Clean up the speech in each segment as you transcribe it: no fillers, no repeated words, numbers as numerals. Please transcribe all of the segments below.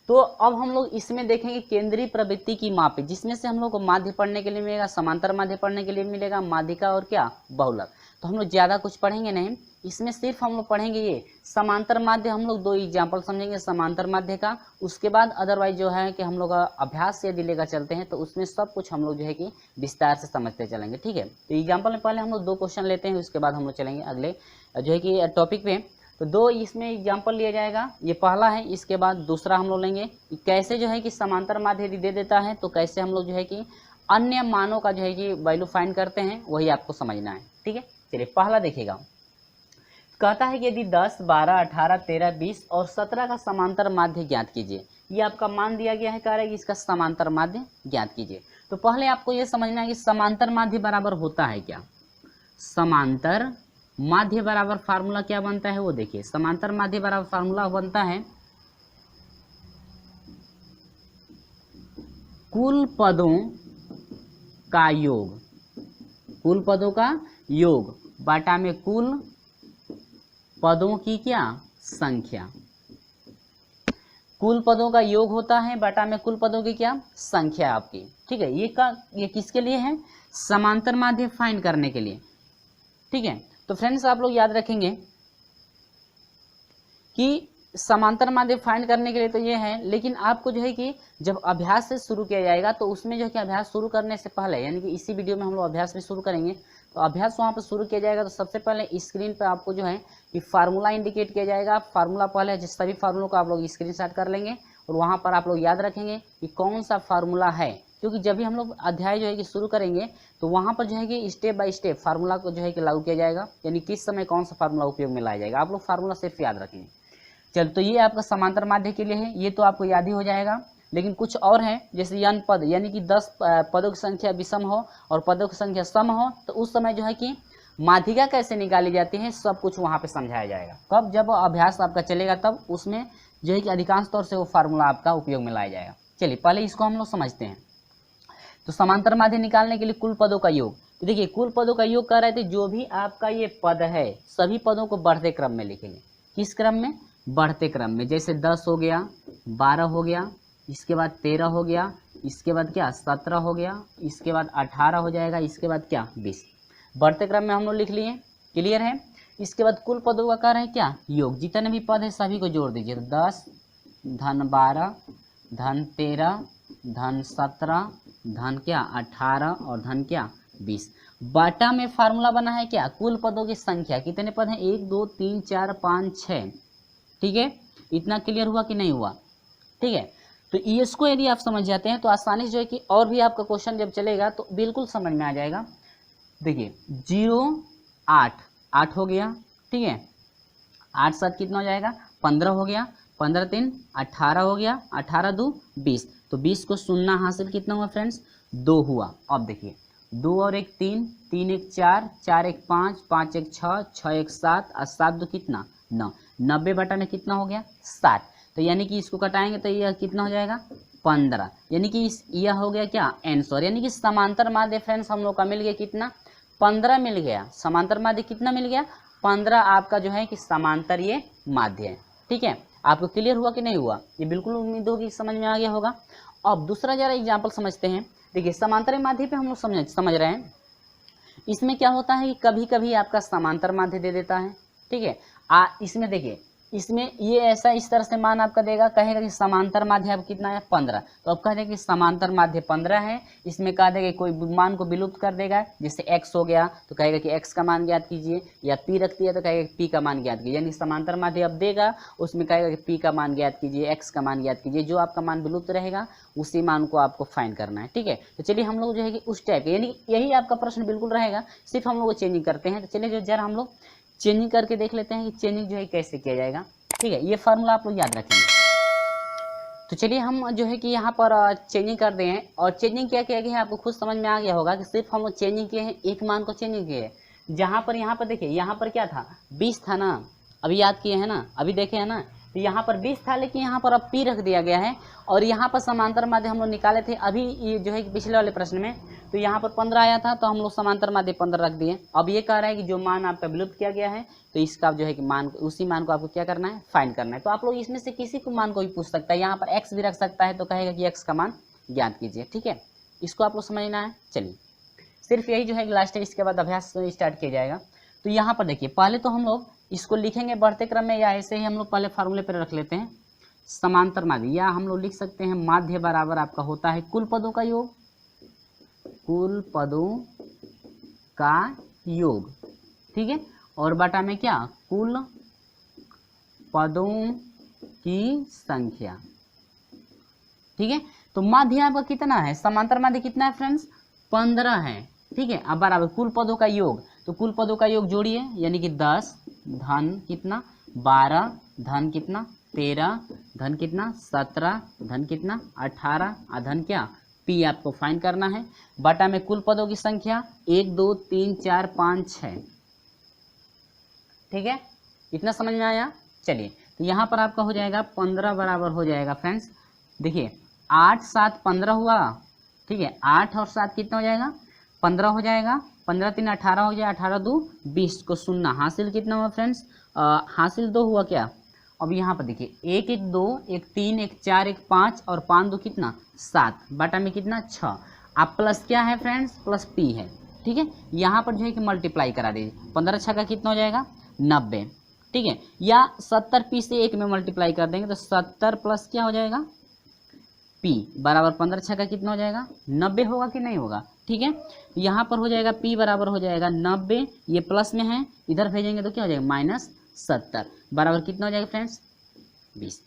तो अब हम लोग इसमें देखेंगे केंद्रीय प्रवृत्ति की माप, जिसमें से हम लोग को माध्य पढ़ने के लिए मिलेगा, समांतर माध्य पढ़ने के लिए मिलेगा, माध्यिका और क्या बहुलक। तो हम लोग ज़्यादा कुछ पढ़ेंगे नहीं, इसमें सिर्फ हम लोग पढ़ेंगे ये समांतर माध्य। हम लोग 2 एग्जाम्पल समझेंगे समांतर माध्य का, उसके बाद अदरवाइज जो है कि हम लोग अभ्यास से यदि लेकर चलते हैं तो उसमें सब कुछ हम लोग जो है कि विस्तार से समझते चलेंगे। ठीक है, तो एग्जाम्पल में पहले हम लोग 2 क्वेश्चन लेते हैं, उसके बाद हम लोग चलेंगे अगले जो है कि टॉपिक पे। तो 2 इसमें एग्जाम्पल लिया जाएगा, ये पहला है, इसके बाद दूसरा हम लोग लेंगे कि कैसे जो है कि समांतर माध्य यदि दे देता है तो कैसे हम लोग जो है कि अन्य मानों का जो है कि वैल्यू फाइंड करते हैं, वही आपको समझना है। ठीक है, चलिए पहला देखिएगा, कहता है कि यदि 10, 12, 18, 13, 20 और 17 का समांतर माध्य ज्ञात कीजिए। ये आपका मान दिया गया है, कह रहा है कि इसका समांतर माध्य ज्ञात कीजिए। तो पहले आपको ये समझना है कि समांतर माध्य बराबर होता है क्या। समांतर माध्य बराबर फार्मूला क्या बनता है वो देखिए। समांतर माध्य बराबर फार्मूला बनता है कुल पदों का योग, कुल पदों का योग बाटा में कुल पदों की क्या संख्या। कुल पदों का योग होता है बाटा में कुल पदों की क्या संख्या आपकी। ठीक है, ये किसके लिए है, समांतर माध्य फाइंड करने के लिए। ठीक है, तो फ्रेंड्स आप लोग याद रखेंगे कि समांतर माध्य फाइंड करने के लिए तो ये है, लेकिन आपको जो है कि जब अभ्यास से शुरू किया जाएगा तो उसमें जो है कि अभ्यास शुरू करने से पहले, यानी कि इसी वीडियो में हम लोग अभ्यास भी शुरू करेंगे, तो अभ्यास वहाँ पर शुरू किया जाएगा तो सबसे पहले स्क्रीन पर आपको जो है कि फार्मूला इंडिकेट किया जाएगा। फार्मूला पहले जिस सभी फार्मूलों को आप लोग स्क्रीनशॉट कर लेंगे और वहाँ पर आप लोग याद रखेंगे कि कौन सा फार्मूला है, क्योंकि जब भी हम लोग अध्याय जो है कि शुरू करेंगे तो वहाँ पर जो है कि स्टेप बाय स्टेप फार्मूला को जो है कि लागू किया जाएगा, यानी किस समय कौन सा फार्मूला उपयोग में लाया जाएगा। आप लोग फार्मूला सिर्फ याद रखेंगे। चल, तो ये आपका समांतर माध्य के लिए है, ये तो आपको याद ही हो जाएगा। लेकिन कुछ और है, जैसे यन पद, यानी कि 10 पदों की संख्या विषम हो और पदों की संख्या सम हो, तो उस समय जो है कि माध्यिका कैसे निकाली जाती है सब कुछ वहाँ पे समझाया जाएगा। कब, जब अभ्यास आपका चलेगा तब उसमें जो है कि अधिकांश तौर से वो फार्मूला आपका उपयोग में लाया जाएगा। चलिए पहले इसको हम लोग समझते हैं। तो समांतर माध्य निकालने के लिए कुल पदों का योग, तो देखिए कुल पदों का योग कर रहे थे, जो भी आपका ये पद है सभी पदों को बढ़ते क्रम में लिखेंगे। किस क्रम में, बढ़ते क्रम में। जैसे 10 हो गया, 12 हो गया, इसके बाद 13 हो गया, इसके बाद क्या 17 हो गया, इसके बाद 18 हो जाएगा, इसके बाद क्या 20, बढ़ते क्रम में हम लोग लिख लिए। क्लियर है। इसके बाद कुल पदों का कार्य है क्या योग, जितने भी पद है सभी को जोड़ दीजिए। 10 धन 12 धन 13 धन 17 धन क्या 18 और धन क्या 20। बाटा में फार्मूला बना है क्या, कुल पदों की संख्या। कितने पद हैं, 1 2 3 4 5 6। ठीक है, इतना क्लियर हुआ कि नहीं हुआ। ठीक है, तो इसको यदि आप समझ जाते हैं तो आसानी से जो है कि और भी आपका क्वेश्चन जब चलेगा तो बिल्कुल समझ में आ जाएगा। देखिए 0 8 8 हो गया। ठीक है, 8 7 कितना हो जाएगा 15 हो गया, 15 3 18 हो गया, 18 2 20। तो 20 को शून्य हासिल कितना हुआ फ्रेंड्स 2 हुआ। अब देखिए 2 और 1 3, 3 1 4, 4 1 5, 5 1 6, 6 1 7 और 7 2 कितना 9। 90 बटा में कितना हो गया 7। तो यानी कि इसको कटाएंगे तो यह कितना हो जाएगा 15। यानी कि यह हो गया क्या आंसर, यानी कि समांतर माध्य फ्रेंड्स हम लोग का मिल गया कितना 15 मिल गया। समांतर माध्य कितना मिल गया 15 आपका जो है कि समांतर ये माध्य है। ठीक है, आपको क्लियर हुआ कि नहीं हुआ, ये बिल्कुल उम्मीद होगी समझ में आ गया होगा। अब दूसरा जरा एग्जाम्पल समझते हैं। देखिए समांतर माध्य पे हम लोग समझ रहे हैं। इसमें क्या होता है कि कभी कभी आपका समांतर माध्य दे देता है। ठीक है, इसमें देखिए इसमें ये ऐसा इस तरह से मान आपका देगा, कहेगा कि समांतर माध्य अब कितना है 15। तो अब कह देगा कि समांतर माध्य 15 है। इसमें कह देगा कोई मान को विलुप्त कर देगा, जैसे x हो गया तो कहेगा कि x का मान ज्ञात कीजिए, या p रख दिया तो कहेगा कि p का मान ज्ञात कीजिए। यानी समांतर माध्य अब देगा उसमें कहेगा कि p का मान ज्ञात कीजिए, x का मान ज्ञात कीजिए। जो आपका मान विलुप्त रहेगा उसी मान को आपको फाइंड करना है। ठीक है, तो चलिए हम लोग जो है कि उस टाइप यानी यही आपका प्रश्न बिल्कुल रहेगा, सिर्फ हम लोग चेंजिंग करते हैं। तो चलिए जो जरा हम लोग चेंजिंग करके देख लेते हैं कि चेंजिंग जो है कैसे किया जाएगा। ठीक है, ये फार्मूला आप लोग याद रखेंगे। तो चलिए हम जो है कि यहाँ पर चेंजिंग कर दें, और चेंजिंग क्या किया गया है आपको खुद समझ में आ गया होगा कि सिर्फ हम लोग चेंजिंग किए हैं, एक मान को चेंजिंग किए हैं। जहाँ पर देखिए यहाँ पर क्या था 20 था ना, अभी याद किए हैं ना, अभी देखे हैं ना, तो यहाँ पर 20 था लेकिन यहाँ पर अब p रख दिया गया है। और यहाँ पर समांतर माध्य हम लोग निकाले थे अभी ये जो है कि पिछले वाले प्रश्न में, तो यहाँ पर 15 आया था, तो हम लोग समांतर माध्य 15 रख दिए। अब ये कह रहा है कि जो मान आपका विलुप्त किया गया है, तो इसका जो है कि मान, उसी मान को आपको क्या करना है, फाइंड करना है। तो आप लोग इसमें से किसी को मान को भी पूछ सकता है, यहाँ पर x भी रख सकता है, तो कहेगा कि x का मान ज्ञात कीजिए। ठीक है, इसको आप लोग समझना है। चलिए, सिर्फ यही जो है लास्ट है, इसके बाद अभ्यास स्टार्ट किया जाएगा। तो यहाँ पर देखिए, पहले तो हम लोग इसको लिखेंगे बढ़ते क्रम में, या ऐसे ही हम लोग पहले फार्मूले पर रख लेते हैं। समांतर माध्य, या हम लोग लिख सकते हैं माध्य बराबर आपका होता है कुल पदों का योग, कुल पदों का योग। ठीक है, और बटा में क्या, कुल पदों की संख्या। ठीक है, तो माध्य आपका कितना है, समांतर माध्य कितना है फ्रेंड्स, 15 है। ठीक है, अब बराबर कुल पदों का योग, तो कुल पदों का योग जोड़िए, यानी कि 10 धन कितना 12 धन कितना 13 धन कितना 17 धन कितना 18 धन क्या पी आपको फाइंड करना है। बटा में कुल पदों की संख्या 1 2 3 4 5 6। ठीक है, इतना समझ में आया। चलिए, तो यहाँ पर आपका हो जाएगा 15 बराबर हो जाएगा फ्रेंड्स, देखिए 8 7 15 हुआ। ठीक है, 8 और 7 कितना हो जाएगा, 15 हो जाएगा, 15 3 18 हो जाएगा, 18 2 20 को सुनना हासिल कितना हुआ फ्रेंड्स, हासिल 2 हुआ क्या। अब यहाँ पर देखिए 1 1 2 1 3 1 4 1 5 और 5 2 कितना 7, बटा में कितना 6। अब प्लस क्या है फ्रेंड्स, प्लस पी है। ठीक है, यहाँ पर जो है कि मल्टीप्लाई करा दीजिए, 15 6 का कितना हो जाएगा 90। ठीक है, या 70 पी से 1 में मल्टीप्लाई कर देंगे, तो 70 प्लस क्या हो जाएगा पी बराबर 15 6 का कितना हो जाएगा 90 होगा कि नहीं होगा। ठीक है, यहाँ पर हो जाएगा पी बराबर हो जाएगा 90, ये प्लस में है, इधर भेजेंगे तो क्या हो जाएगा -70 बराबर कितना हो जाएगा फ्रेंड्स 20।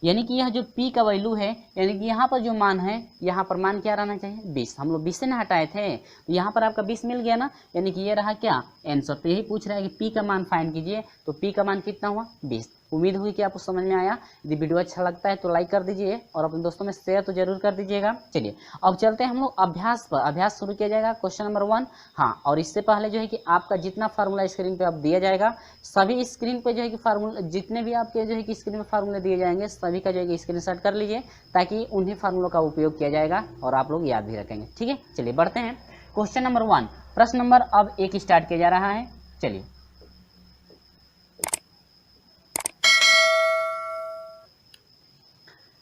यानी कि यह जो p का वैल्यू है, यानी कि यहाँ पर जो मान है, यहाँ पर मान क्या रहना चाहिए 20। हम लोग 20 से ना हटाए थे, तो यहाँ पर आपका 20 मिल गया ना, यानी कि ये रहा क्या आंसर। तो यही पूछ रहा है कि p का मान फाइंड कीजिए, तो p का मान कितना हुआ 20। उम्मीद हुई कि आपको समझ में आया। यदि वीडियो अच्छा लगता है तो लाइक कर दीजिए और अपने दोस्तों में शेयर तो जरूर कर दीजिएगा। चलिए, अब चलते हैं हम लोग अभ्यास पर। अभ्यास शुरू किया जाएगा क्वेश्चन नंबर 1। हाँ, और इससे पहले जो है कि आपका जितना फार्मूला स्क्रीन पे अब दिया जाएगा, सभी स्क्रीन पे जो है कि फार्मूला, जितने भी आपके जो है कि स्क्रीन में फार्मूले दिए जाएंगे, सभी का जो है कि स्क्रीनशॉट कर लीजिए, ताकि उन्हीं फार्मूलों का उपयोग किया जाएगा और आप लोग याद भी रखेंगे। ठीक है, चलिए बढ़ते हैं क्वेश्चन नंबर 1। प्रश्न नंबर अब 1 स्टार्ट किया जा रहा है। चलिए,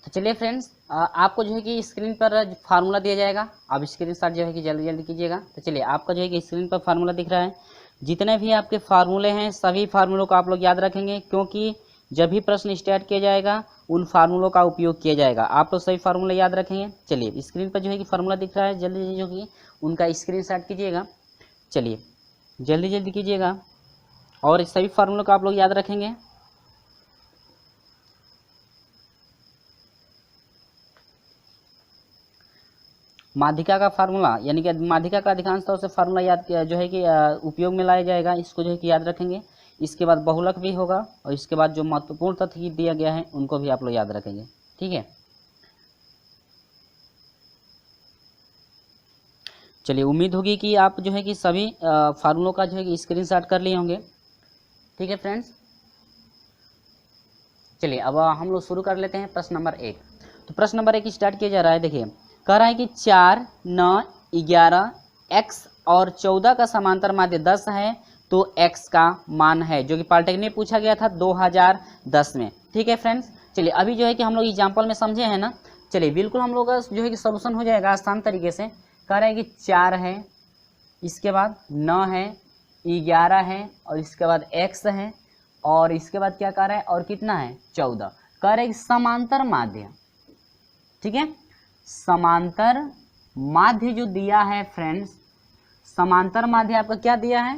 तो चलिए फ्रेंड्स, आपको जो है कि स्क्रीन पर फार्मूला दिया जाएगा, आप स्क्रीनशॉट जो है कि जल्दी जल्दी कीजिएगा। तो चलिए, आपका जो है कि स्क्रीन पर फार्मूला दिख रहा है। जितने भी आपके फार्मूले हैं, सभी फार्मूलों को आप लोग याद रखेंगे, क्योंकि जब भी प्रश्न स्टार्ट किया जाएगा उन फार्मूलों का उपयोग किया जाएगा। आप लोग सभी फार्मूले याद रखेंगे। चलिए, स्क्रीन पर जो है कि फार्मूला दिख रहा है, जल्दी जल्दी जो कि उनका स्क्रीनशॉट कीजिएगा। चलिए, जल्दी जल्दी कीजिएगा और सभी फार्मूलों का आप लोग याद रखेंगे। माध्यिका का फार्मूला, यानी कि माध्यिका का अधिकांश तौर से फार्मूला याद किया जो है कि उपयोग में लाया जाएगा, इसको जो है कि याद रखेंगे। इसके बाद बहुलक भी होगा, और इसके बाद जो महत्वपूर्ण तथ्य दिया गया है उनको भी आप लोग याद रखेंगे। ठीक है, चलिए, उम्मीद होगी कि आप जो है कि सभी फार्मूलों का जो है कि स्क्रीनशॉट कर लिए होंगे। ठीक है फ्रेंड्स, चलिए अब हम लोग शुरू कर लेते हैं प्रश्न नंबर 1। तो प्रश्न नंबर 1 स्टार्ट किया जा रहा है। देखिए, कह रहा है कि 4 9 11 x और 14 का समांतर माध्य 10 है, तो x का मान है, जो कि पॉलिटेक्निक में पूछा गया था 2010 में। ठीक है फ्रेंड्स, चलिए अभी जो है कि हम लोग एग्जाम्पल में समझे हैं ना। चलिए, बिल्कुल हम लोग का जो है कि सोल्यूशन हो जाएगा आसान तरीके से। कह रहे हैं कि 4 है, इसके बाद 9 है, 11 है, और इसके बाद x है, और इसके बाद क्या कह रहा है, और कितना है 14। कह रहे हैं कि समांतर माध्य, ठीक है, समांतर माध्य जो दिया है फ्रेंड्स, समांतर माध्य आपका क्या दिया है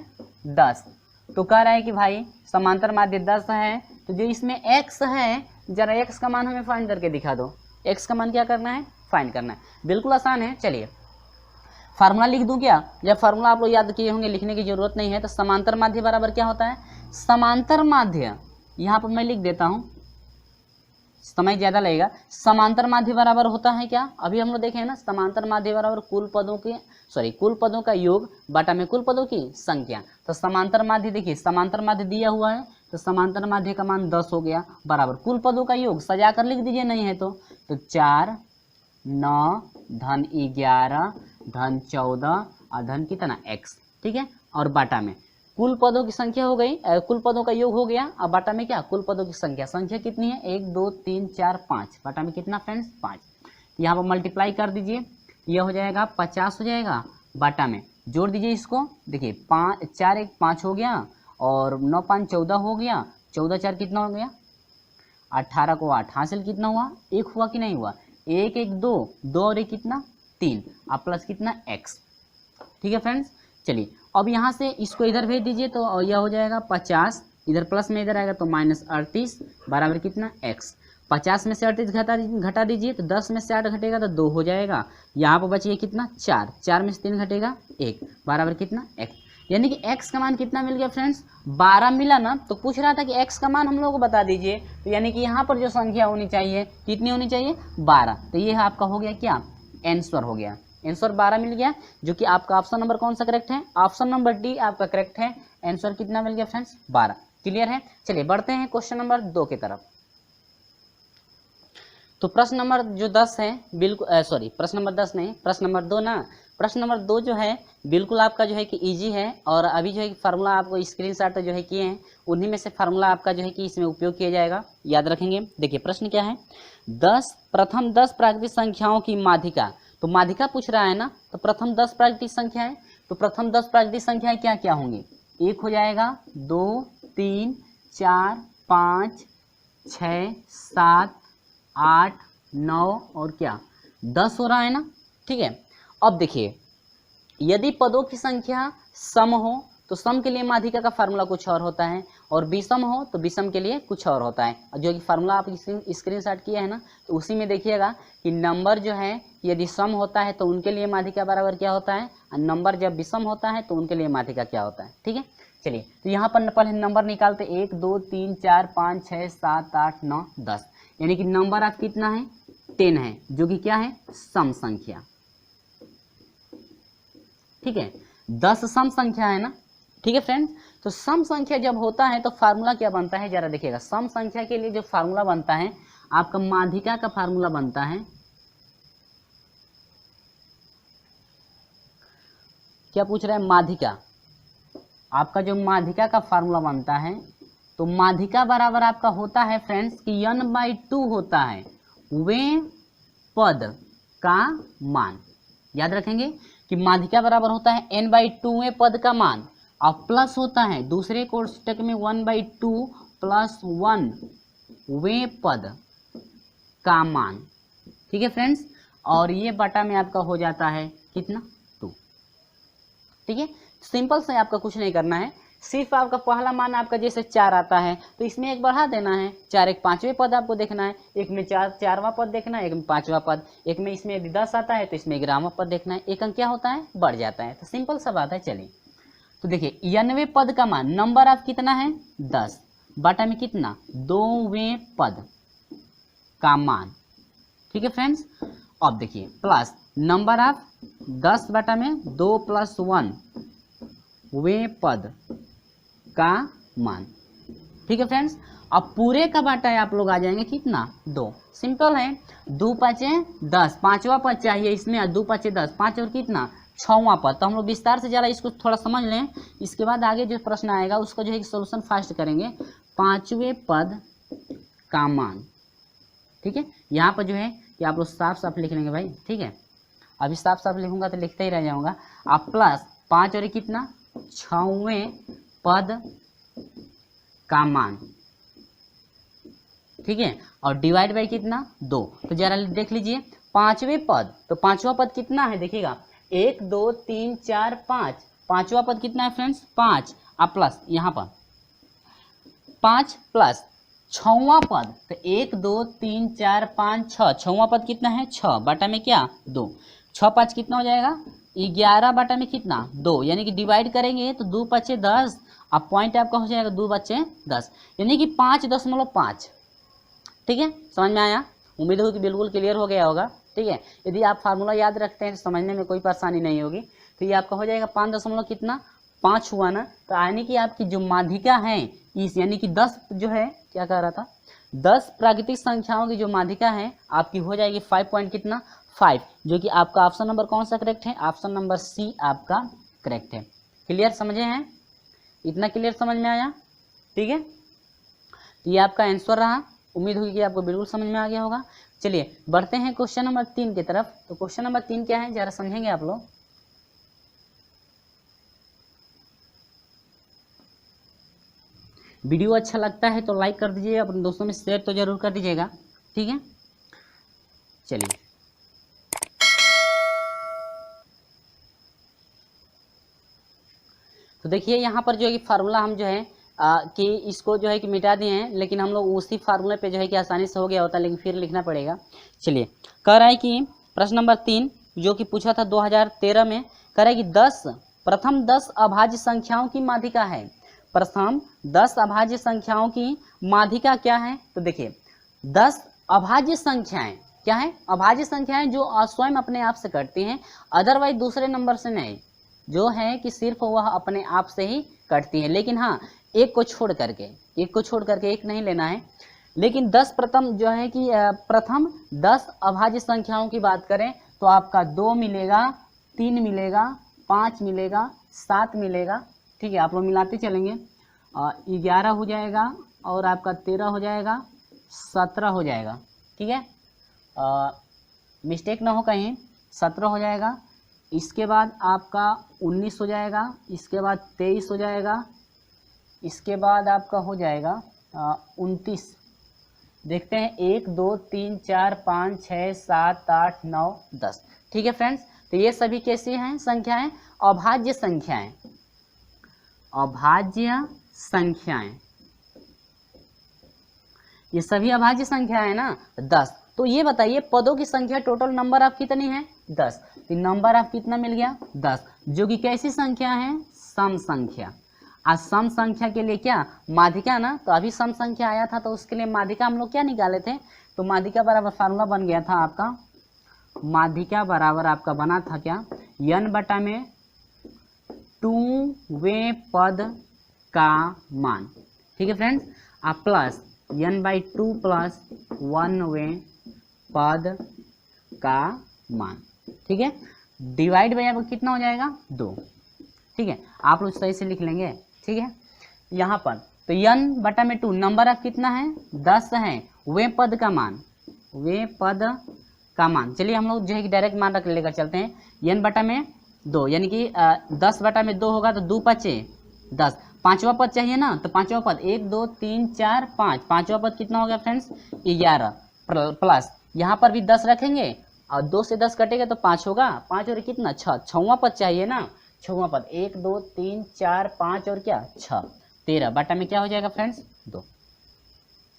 10। तो कह रहा है कि भाई समांतर माध्य 10 है, तो जो इसमें x है, जरा x का मान हमें फाइंड करके दिखा दो। x का मान क्या करना है, फाइंड करना है। बिल्कुल आसान है। चलिए, फार्मूला लिख दूं क्या? जब फार्मूला आप लोग याद किए होंगे, लिखने की जरूरत नहीं है। तो समांतर माध्य बराबर क्या होता है, समांतर माध्य, यहाँ पर मैं लिख देता हूँ, समय ज्यादा लगेगा। समांतर माध्य बराबर होता है क्या, अभी हम लोग देखें ना, समांतर माध्य बराबर कुल पदों का योग बटा में कुल पदों की संख्या। तो समांतर माध्य देखिए, समांतर माध्य दिया हुआ है, तो समांतर माध्य का मान 10 हो गया, बराबर कुल पदों का योग, सजा कर लिख दीजिए नहीं है तो 4 9 धन 11 धन 14 और धन कितना x, ठीक है। और बाटा में कुल पदों की संख्या हो गई, कुल पदों का योग हो गया। अब बाटा में क्या, कुल पदों की संख्या कितनी है, 1 2 3 4 5, बाटा में कितना फ्रेंड्स 5। यहाँ पर मल्टीप्लाई कर दीजिए, यह हो जाएगा 50 हो जाएगा, बाटा में जोड़ दीजिए इसको, देखिए 5 4 1 5 हो गया और 9 5 14 हो गया, 14 4 कितना हो गया 18 को 8, हासिल कितना हुआ 1 हुआ कि नहीं हुआ, 1 1 2 2 और 1 कितना 3, अब प्लस कितना x, ठीक है फ्रेंड्स। चलिए अब यहाँ से इसको इधर भेज दीजिए तो यह हो जाएगा 50, इधर प्लस में इधर आएगा तो -38 बराबर कितना x। 50 में से 38 घटा दीजिए तो 10 में से 8 घटेगा तो 2 हो जाएगा, यहाँ पर बचिए कितना 4, 4 में से 3 घटेगा 1 बराबर कितना x। यानी कि x का मान कितना मिल गया फ्रेंड्स 12 मिला ना। तो पूछ रहा था कि x का मान हम लोग को बता दीजिए, तो यानी कि यहाँ पर जो संख्या होनी चाहिए कितनी होनी चाहिए 12, तो ये आपका हो गया क्या आंसर हो गया, आंसर 12 मिल गया, जो कि आपका ऑप्शन नंबर कौन सा करेक्ट है, ऑप्शन नंबर डी आपका करेक्ट है। आंसर कितना मिल गया फ्रेंड्स 12, क्लियर है। चलिए बढ़ते हैं क्वेश्चन नंबर 2 की तरफ। तो प्रश्न नंबर जो 10 है बिल्कुल सॉरी प्रश्न नंबर 10 नहीं, प्रश्न नंबर 2 ना, प्रश्न नंबर 2 जो है बिल्कुल आपका जो है कि इजी है। और अभी जो है फार्मूला आपको स्क्रीनशॉट जो है किए हैं, उन्हीं में से फार्मूला आपका जो है कि इसमें उपयोग किया जाएगा, याद रखेंगे। देखिए प्रश्न क्या है, प्रथम 10 प्राकृतिक संख्याओं की माध्यिका, तो माध्यिका पूछ रहा है ना, तो प्रथम 10 प्राकृतिक संख्या है, तो प्रथम 10 प्राकृतिक संख्याएं क्या क्या होंगी, 1 हो जाएगा, 2 3 4 5 6 7 8 9 और क्या 10 हो रहा है ना, ठीक है। अब देखिए यदि पदों की संख्या सम हो तो सम के लिए माध्यिका का फार्मूला कुछ और होता है, और विषम हो तो विषम के लिए कुछ और होता है। जो कि फार्मूला आप स्क्रीनशॉट किया है ना, तो उसी में देखिएगा कि नंबर जो है यदि सम होता है तो उनके लिए माध्यिका बराबर क्या होता है, और नंबर जब विषम होता है तो उनके लिए माध्यिका क्या होता है, ठीक है। चलिए तो यहाँ पर पहले नंबर निकालते, 1 2 3 4 5 6 7 8 9 10, यानी कि नंबर आप कितना है 10 है, जो कि क्या है सम संख्या, ठीक है। 10 सम संख्या है ना, ठीक है फ्रेंड्स। तो सम संख्या जब होता है तो फार्मूला क्या बनता है जरा देखिएगा, सम संख्या के लिए जो फार्मूला बनता है आपका माध्यिका का फार्मूला बनता है, क्या पूछ रहा है माध्यिका, आपका जो माध्यिका का फार्मूला बनता है, तो माध्यिका बराबर आपका होता है फ्रेंड्स कि n/2 होता है वे पद का मान, याद रखेंगे कि माध्यिका बराबर होता है n/2वें पद का मान, और प्लस होता है दूसरे कोष्टक में 1/2 + 1 वें पद का मान, ठीक है फ्रेंड्स। और ये बटा में आपका हो जाता है कितना 2, ठीक है। सिंपल से आपका कुछ नहीं करना है, सिर्फ आपका पहला मान आपका जैसे 4 आता है तो इसमें 1 बढ़ा देना है, 4 1 5वें पद आपको देखना है, एक में 4वां पद देखना है, एक में 5वां पद, एक में इसमें यदि 10 आता है तो इसमें 11वां पद देखना है, एक अंक क्या होता है बढ़ जाता है। तो सिंपल सा बात है। चलिए तो देखिए 90वें पद का मान, नंबर आप कितना है 10, बटा में कितना 2वें पद का मान, ठीक है फ्रेंड्स। अब देखिए प्लस नंबर आप 10 बटा में 2 + 1 वें पद का मान, ठीक है फ्रेंड्स। अब पूरे का बाटा आप लोग आ जाएंगे कितना 2, सिंपल है, 2 5 10, 5वां पद चाहिए इसमें, 2 5 10, 5 और कितना 6वां पद। तो हम लोग विस्तार से जरा इसको थोड़ा समझ लें, इसके बाद आगे जो प्रश्न आएगा उसका जो है सोल्यूशन फास्ट करेंगे। 5वें पद का मान, ठीक है। यहाँ पर जो है कि आप लोग साफ साफ लिख लेंगे भाई, ठीक है। अभी साफ साफ लिखूंगा तो लिखते ही रह जाऊंगा। आप प्लस 5 और कितना 6वें पद का मान, ठीक है, और डिवाइड बाई कितना 2। तो जरा देख लीजिए 5वें पद, तो 5वां पद कितना है देखिएगा 1 2 3 4 5, 5वां पद कितना है फ्रेंड्स 5, अब प्लस यहाँ पर 5 प्लस 6वां पद, तो 1 2 3 4 5 6, 6वां पद कितना है 6 बटा में क्या 2, 6 5 कितना हो जाएगा 11 बटा में कितना 2, यानी कि डिवाइड करेंगे तो 2 5 10, अब पॉइंट आपका हो जाएगा 2 5 10, यानी कि 5.5, ठीक है। समझ में आया, उम्मीद हो कि बिल्कुल क्लियर हो गया होगा, ठीक है। यदि आप फार्मूला याद रखते हैं तो समझने में कोई परेशानी नहीं होगी। तो ये आपका हो जाएगा 5.5 हुआ ना, तो यानी कि आपकी जो माध्यिका है इस, यानी कि 10 जो है क्या कह रहा था 10 प्राकृतिक संख्याओं की जो माध्यिका है आपकी हो जाएगी 5 पॉइंट कितना 5, जो कि आपका ऑप्शन नंबर कौन सा करेक्ट है, ऑप्शन नंबर सी आपका करेक्ट है। क्लियर समझे हैं, इतना क्लियर समझ में आया, ठीक है। तो ये आपका आंसर रहा, उम्मीद होगी कि आपको बिल्कुल समझ में आ गया होगा। चलिए बढ़ते हैं क्वेश्चन नंबर 3 की तरफ। तो क्वेश्चन नंबर 3 क्या है जरा समझेंगे आप लोग। वीडियो अच्छा लगता है तो लाइक कर दीजिए, अपने दोस्तों में शेयर तो जरूर कर दीजिएगा, ठीक है। चलिए तो देखिए यहाँ पर जो है कि फार्मूला हम जो है कि इसको जो है कि मिटा दिए हैं, लेकिन हम लोग उसी फार्मूले पे जो है कि आसानी से हो गया होता, लेकिन फिर लिखना पड़ेगा। चलिए कह रहा है कि प्रश्न नंबर 3 जो कि पूछा था 2013 में, कह रहा है कि प्रथम 10 अभाज्य संख्याओं की माध्यिका है। प्रथम 10 अभाज्य संख्याओं की माध्यिका क्या है, तो देखिए 10 अभाज्य संख्याएं क्या है, अभाज्य संख्याएं जो स्वयं अपने आप से कटती हैं, अदरवाइज दूसरे नंबर से नहीं, जो है कि सिर्फ वह अपने आप से ही कटती है, लेकिन हाँ एक को छोड़ करके, एक नहीं लेना है। लेकिन 10 प्रथम जो है कि प्रथम 10 अभाज्य संख्याओं की बात करें तो आपका 2 मिलेगा, 3 मिलेगा, 5 मिलेगा, 7 मिलेगा, ठीक है। आप लोग मिलाते चलेंगे, 11 हो जाएगा और आपका 13 हो जाएगा, 17 हो जाएगा, ठीक है। मिस्टेक ना हो कहीं, 17 हो जाएगा, इसके बाद आपका 19 हो जाएगा, इसके बाद 23 हो जाएगा, इसके बाद आपका हो जाएगा 29। देखते हैं 1 2 3 4 5 6 7 8 9 10, ठीक है फ्रेंड्स। तो ये सभी कैसी हैं संख्याएं, अभाज्य संख्याएं, अभाज्य संख्याएं, ये सभी अभाज्य संख्या है ना 10। तो ये बताइए पदों की संख्या टोटल नंबर ऑफ कितनी है 10, तो नंबर ऑफ कितना मिल गया 10, जो कि कैसी संख्या है, सम संख्या। आज सम संख्या के लिए क्या माध्यिका ना, तो अभी सम संख्या आया था तो उसके लिए माध्यिका हम लोग क्या निकाले थे, तो माध्यिका बराबर फार्मूला बन गया था आपका, माध्यिका बराबर आपका बना था क्या, n बटा में 2वें पद का मान, ठीक है फ्रेंड्स, आप प्लस n/2 प्लस 1वें पद का मान, ठीक है। डिवाइड बाय आपको कितना हो जाएगा 2, ठीक है। आप लोग सही से लिख लेंगे, ठीक है। यहाँ पर तो n बटा में 2 नंबर ऑफ कितना है 10 है, वे पद का मान, वे पद का मान, चलिए हम लोग जो है कि डायरेक्ट मान रख लेकर चलते हैं, n बटा में 2 यानी कि 10 बटा में 2 होगा तो 2 5 10, पांचवा पद चाहिए ना, तो पांचवा पद 1 2 3 4 5, पांचवा पद कितना हो गया फ्रेंड्स 11 प्लस यहाँ पर भी 10 रखेंगे और 2 से 10 कटेगा तो 5 होगा, 5 और कितना 6, छठवां पद चाहिए ना, छठवां पद 1 2 3 4 5 और क्या 6, 13 बटा में क्या हो जाएगा फ्रेंड्स 2,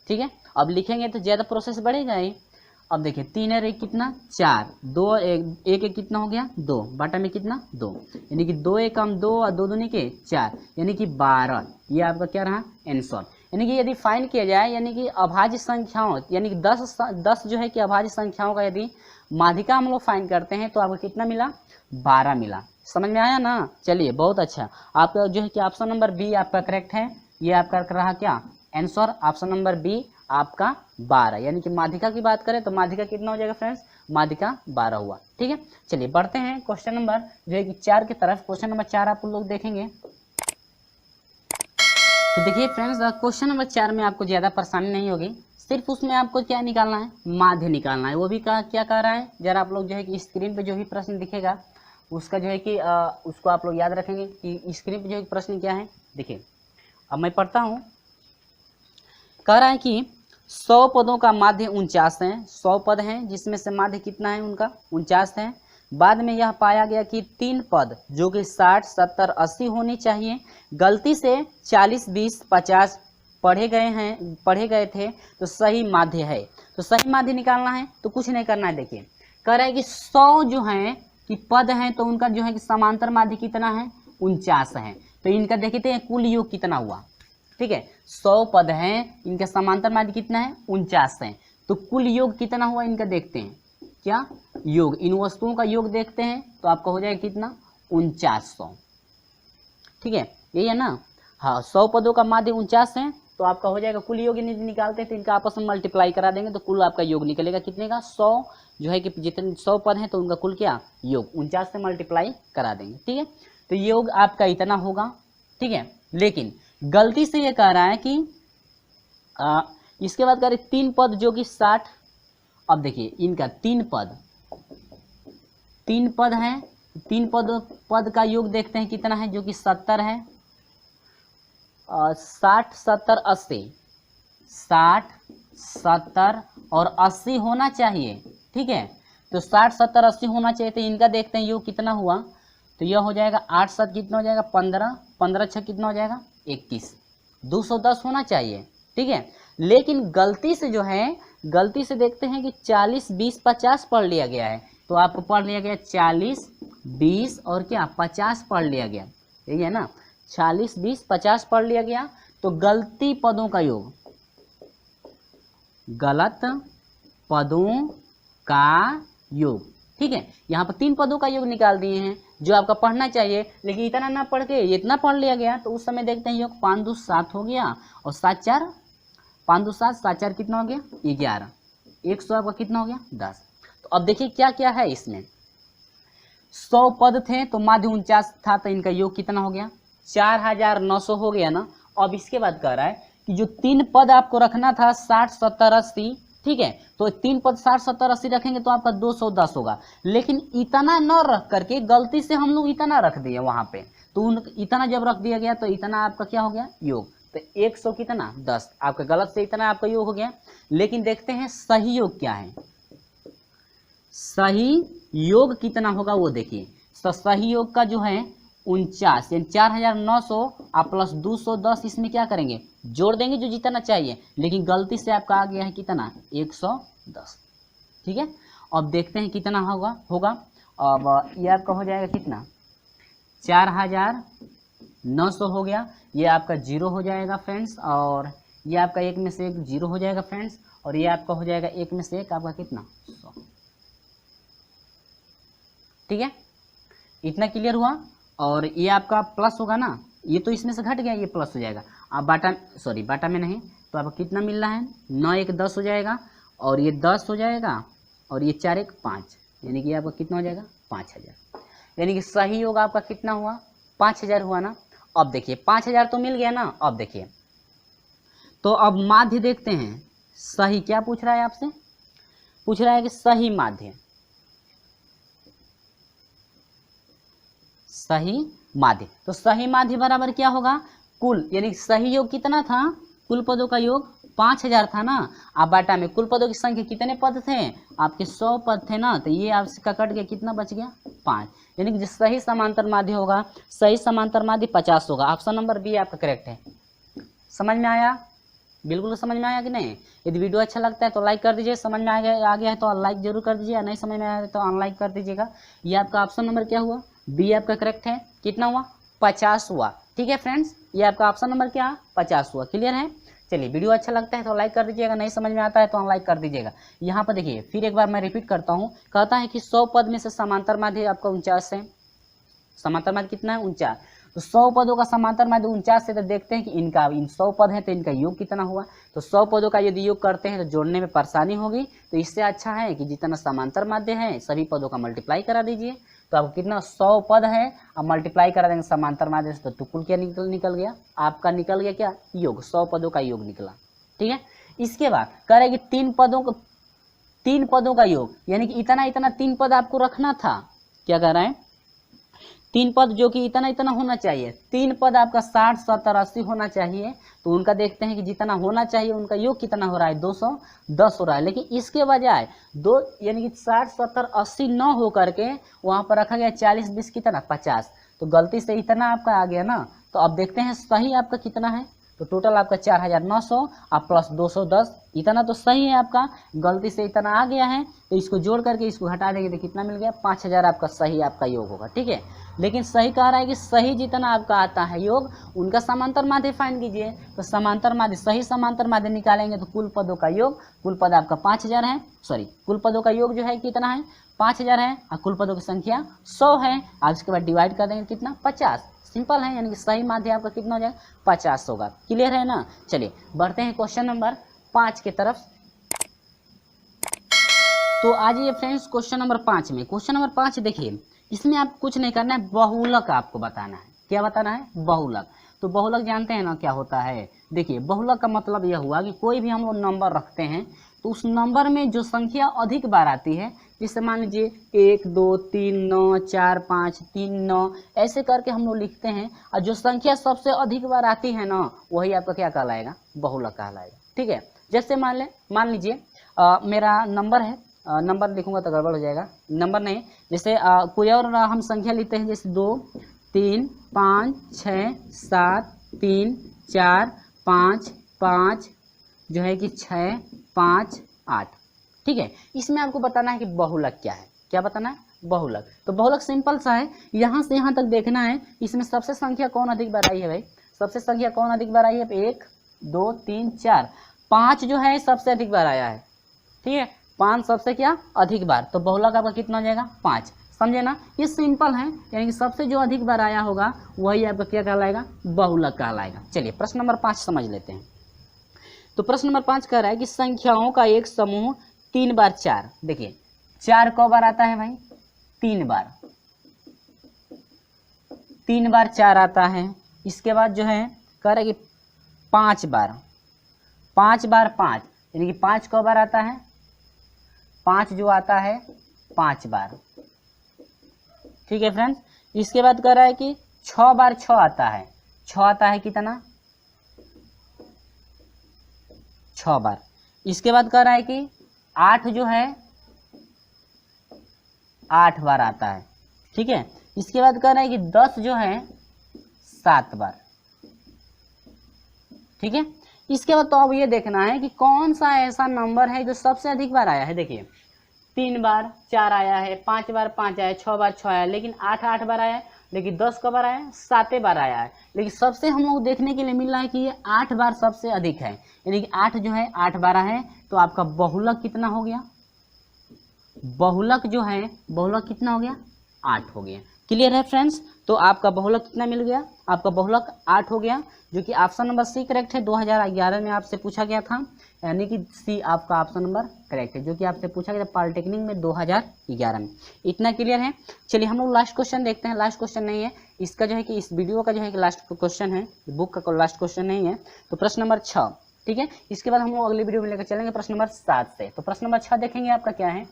ठीक है। अब लिखेंगे तो ज़्यादा प्रोसेस बढ़ेगा ही। अब देखिए 3 और 1 कितना 4, 2 और 1 कितना हो गया 2 बटा में कितना 2, यानी कि 2 1 कम 2 और 2 दूनी के 4, यानी कि 12, ये आपका क्या रहा आंसर। यानी कि यदि फाइन किया जाए यानी कि अभाज्य संख्याओं यानी कि 10 जो है कि अभाज्य संख्याओं का यदि माध्यिका हम लोग फाइन करते हैं तो आपको कितना मिला 12 मिला, समझ में आया ना। चलिए बहुत अच्छा, आपका जो है कि ऑप्शन नंबर बी आपका करेक्ट है, ये आपका रहा क्या आंसर, ऑप्शन नंबर बी आपका 12, यानी कि माध्यिका की बात करें तो माध्यिका कितना हो जाएगा फ्रेंड्स, माध्यिका 12 हुआ, ठीक है। चलिए बढ़ते हैं क्वेश्चन नंबर जो है कि 4 की तरफ। क्वेश्चन नंबर 4 आप लोग देखेंगे तो देखिए फ्रेंड्स क्वेश्चन नंबर 4 में आपको ज़्यादा परेशानी नहीं होगी, सिर्फ उसमें आपको क्या निकालना है माध्य निकालना है। वो भी क्या कह रहा है जरा आप लोग जो है कि स्क्रीन पे जो भी प्रश्न दिखेगा उसका जो है कि उसको आप लोग याद रखेंगे कि स्क्रीन पे जो है प्रश्न क्या है। देखिए अब मैं पढ़ता हूँ, कह रहा है कि 100 पदों का माध्य 49 है, 100 पद हैं जिसमें से माध्य कितना है उनका 49 है। बाद में यह पाया गया कि 3 पद जो कि 60 70 80 होनी चाहिए गलती से 40 20 50 पढ़े गए थे तो सही माध्य है। तो सही माध्य निकालना है तो कुछ नहीं करना है। देखिए कह रहा है कि 100 जो है कि पद हैं तो उनका जो है कि समांतर माध्य कितना है 49 है। तो इनका देखते हैं कुल योग कितना हुआ, ठीक है 100 पद हैं इनका समांतर माध्य कितना है 49 है, तो कुल योग कितना हुआ इनका देखते हैं, क्या योग इन वस्तुओं का योग देखते हैं तो आपका हो जाएगा कितना 4900, ठीक है यही है ना। हाँ 100 पदों का माध्य 49 है तो आपका हो जाएगा कुल योग निकालते हैं तो इनका आपस में मल्टीप्लाई करा देंगे तो कुल आपका योग निकलेगा कितने का 100 जो है कि जितने 100 पद हैं तो उनका कुल क्या योग 49 से मल्टीप्लाई करा देंगे। ठीक है, तो योग आपका इतना होगा। ठीक है, लेकिन गलती से ये कह रहा है कि इसके बाद कह रहे 3 पद जो कि 60। अब देखिए इनका 3 पद है, 3 पद का योग देखते हैं कितना है जो कि 70 है। 60 70 80 60 70 और 80 होना चाहिए। ठीक है, तो 60 70 80 होना चाहिए। तो इनका देखते हैं योग कितना हुआ, तो यह हो जाएगा 8 7 कितना हो जाएगा 15 15 6 कितना हो जाएगा 21 210 होना चाहिए। ठीक है, लेकिन गलती से जो है गलती से देखते हैं कि 40 20 50 पढ़ लिया गया है। तो आपको पढ़ लिया गया 40 20 और क्या 50 पढ़ लिया गया, यही है ना 40 20 50 पढ़ लिया गया। तो गलती पदों का योग, गलत पदों का योग। ठीक है, यहाँ पर 3 पदों का योग निकाल दिए हैं जो आपका पढ़ना चाहिए, लेकिन इतना ना पढ़ के इतना पढ़ लिया गया। तो उस समय देखते हैं योग 5 2 7 हो गया और 7 4 5 2 7 7 4 कितना हो गया 11 100 आपका कितना हो गया 10। तो अब देखिए क्या क्या है इसमें, 100 पद थे तो माध्य 49 था तो इनका योग कितना हो गया 4900 हो गया ना। अब इसके बाद कह रहा है कि जो 3 पद आपको रखना था 60 70 80। ठीक है, तो 3 पद 60 70 80 रखेंगे तो आपका 210 होगा, लेकिन इतना न रख करके गलती से हम लोग इतना रख दिए वहां पे। तो इतना जब रख दिया गया तो इतना आपका क्या हो गया योग, तो 100 कितना 10 आपका गलत से इतना आपका योग हो गया। लेकिन देखते हैं सही योग क्या है, सही योग कितना होगा वो देखिए। तो सही योग का जो है 49 यानी 4900 आप प्लस 210 इसमें क्या करेंगे जोड़ देंगे जो जितना चाहिए, लेकिन गलती से आपका आ गया है कितना 110। ठीक है, अब देखते हैं कितना होगा। अब ये आपका हो जाएगा कितना 4900 हो गया, ये आपका 0 हो जाएगा फ्रेंड्स, और ये आपका 1 में से 1 0 हो जाएगा फ्रेंड्स, और ये आपका हो जाएगा 1 में से 1 आपका कितना 100। ठीक है, इतना क्लियर हुआ। और ये आपका प्लस होगा ना, ये तो इसमें से घट गया ये प्लस हो जाएगा। आप बाटा में नहीं तो आपको कितना मिल रहा है 9 1 10 हो जाएगा, और ये 10 हो जाएगा, और ये 4 1 5 यानी कि आपका कितना हो जाएगा 5000। यानी कि सही योग आपका कितना हुआ 5000 हुआ ना। अब देखिए 5000 तो मिल गया ना। अब देखिए तो अब माध्य देखते हैं, सही क्या पूछ रहा है आपसे, पूछ रहा है कि सही माध्य, सही माध्य। तो सही माध्य बराबर क्या होगा कुल, यानी सही योग कितना था, कुल पदों का योग 5000 था ना। आप बाटा में कुल पदों की संख्या कितने पद थे आपके 100 पद थे ना, तो ये आपका कट गया कितना बच गया 5। यानी कि सही समांतर माध्य होगा, सही समांतर माध्य 50 होगा। ऑप्शन नंबर बी आपका करेक्ट है। समझ में आया, बिल्कुल समझ में आया कि नहीं। यदि वीडियो अच्छा लगता है तो लाइक कर दीजिए, समझ में आ गया है तो लाइक जरूर कर दीजिए, नहीं समझ में आया तो अनलाइक कर दीजिएगा। ये आपका ऑप्शन नंबर क्या हुआ बी आपका करेक्ट है। कितना हुआ 50 हुआ। ठीक है फ्रेंड्स, ये आपका ऑप्शन नंबर क्या 50 हुआ। क्लियर है। चलिए वीडियो अच्छा लगता है तो लाइक कर दीजिएगा, नहीं समझ में आता है तो अनलाइक कर दीजिएगा। यहाँ पर देखिए फिर एक बार मैं रिपीट करता हूँ, कहता है कि 100 पद में से समांतर माध्य आपका 49 है। समांतर माध्य कितना है 49, तो 100 पदों का समांतर माध्य 49 से। तो देखते हैं कि इन 100 पद है तो इनका योग कितना हुआ। तो 100 पदों का यदि योग करते हैं तो जोड़ने में परेशानी होगी, तो इससे अच्छा है कि जितना समांतर माध्य है सभी पदों का मल्टीप्लाई करा दीजिए। तो आपको कितना 100 पद है, अब मल्टीप्लाई करा देंगे समांतर माध्य से, तो कुल क्या निकल गया आपका, निकल गया क्या योग, 100 पदों का योग निकला। ठीक है, इसके बाद कह रहे कि 3 पदों का योग, यानी कि इतना 3 पद आपको रखना था। क्या कह रहा है 3 पद जो कि इतना होना चाहिए। 3 पद आपका 60 70 80 होना चाहिए। तो उनका देखते हैं कि जितना होना चाहिए उनका योग कितना हो रहा है 210 हो रहा है, लेकिन इसके बजाय यानी कि 60 70 80 न हो करके वहां पर रखा गया 40 20 कितना 50। तो गलती से इतना आपका आ गया ना। तो अब देखते हैं सही आपका कितना है, तो टोटल आपका 4900 आप प्लस 210, इतना तो सही है आपका, गलती से इतना आ गया है तो इसको जोड़ करके इसको घटा देंगे तो कितना मिल गया 5000 आपका सही आपका योग होगा। ठीक है, लेकिन सही कह रहा है कि सही जितना आपका आता है योग उनका समांतर माध्य फाइंड कीजिए। तो समांतर माध्य, सही समांतर माध्य निकालेंगे तो कुल पदों का योग, कुल पद आपका 5000 है, कुल पदों का योग जो है कितना है 5000 है, और कुल पदों की संख्या 100 है। आज इसके बाद डिवाइड कर देंगे कितना 50, सिंपल है, यानी कि सही माध्य आपका कितना हो जाएगा 50 होगा। क्लियर है ना। चलिए बढ़ते हैं क्वेश्चन नंबर 5 की तरफ। तो आ जाइए फ्रेंड्स क्वेश्चन नंबर 5 में। क्वेश्चन नंबर 5 देखिए, इसमें आप कुछ नहीं करना है, बहुलक आपको बताना है। क्या बताना है? बहुलक। तो बहुलक जानते हैं ना क्या होता है? देखिए बहुलक का मतलब यह हुआ कि कोई भी हम लोग नंबर रखते हैं तो उस नंबर में जो संख्या अधिक बार आती है, जैसे मान लीजिए 1 2 3 9 4 5 3 9 ऐसे करके हम लोग लिखते हैं, और जो संख्या सबसे अधिक बार आती है ना वही आपका क्या कहलाएगा? बहुलक कहलाएगा। ठीक है। जैसे मान लीजिए मेरा नंबर है, नंबर लिखूंगा तो गड़बड़ हो जाएगा, नंबर नहीं, जैसे कोई और हम संख्या लिखते हैं, जैसे 2 3 5 6 7 3 4 5 5 जो है कि 6 5 8। ठीक है। इसमें आपको बताना है कि बहुलक क्या है। क्या बताना है? बहुलक। तो बहुलक सिंपल सा है, यहाँ से यहाँ तक देखना है, इसमें सबसे संख्या कौन अधिक बार आई है भाई? सबसे संख्या कौन अधिक बार आई है? 1 2 3 4 5 जो है सबसे अधिक बार आया है। ठीक है, 5 सबसे क्या अधिक बार, तो बहुलक आपका कितना हो जाएगा? 5। समझे ना। ये सिंपल है, यानी कि सबसे जो अधिक बार आया होगा वही आपका क्या कहलाएगा? बहुलक कहलाएगा। चलिए प्रश्न नंबर 5 समझ लेते हैं। तो प्रश्न नंबर 5 कह रहा है कि संख्याओं का एक समूह 3 बार 4। देखिए 4 कौ बार आता है भाई? 3 बार। 3 बार 4 आता है। इसके बाद जो है कह रहा है कि 5 बार, 5 बार 5, यानी कि 5 कौ बार आता है? 5 जो आता है 5 बार। ठीक है फ्रेंड्स। इसके बाद कह रहा है कि 6 बार 6 आता है। 6 आता है कितना? 6 बार। इसके बाद कह रहा है कि 8 जो है 8 बार आता है। ठीक है। इसके बाद कह रहा है कि 10 जो है 7 बार। ठीक है। इसके बाद तो अब ये देखना है कि कौन सा ऐसा नंबर है जो सबसे अधिक बार आया है। देखिए 3 बार 4 आया है, 5 बार 5 आया है, 6 बार 6 आया है, लेकिन 8 बार आया है, लेकिन 10 कब बार आया है? 7 बार आया है। लेकिन सबसे हम लोग देखने के लिए मिल रहा है कि ये 8 बार सबसे अधिक है, यानी कि 8 जो है 8 बार है। तो आपका बहुलक कितना हो गया? बहुलक जो है बहुलक कितना हो गया? 8 हो गया। क्लियर है फ्रेंड्स। तो आपका बहुलक कितना मिल गया? आपका बहुलक 8 हो गया, जो कि ऑप्शन नंबर सी करेक्ट है। 2011 में आपसे पूछा गया था, यानी कि सी आपका ऑप्शन नंबर करेक्ट है, जो कि आपसे पूछा गया पॉलिटेक्निक में 2011 में। इतना क्लियर है। चलिए हम लोग लास्ट क्वेश्चन देखते हैं। लास्ट क्वेश्चन नहीं है इसका, जो है कि इस वीडियो का जो है कि लास्ट क्वेश्चन है, बुक का लास्ट क्वेश्चन नहीं है। तो प्रश्न नंबर 6। ठीक है। इसके बाद हम लोग अगली वीडियो में लेकर चलेंगे प्रश्न नंबर 7 से। तो प्रश्न नंबर 6 देखेंगे आपका क्या है।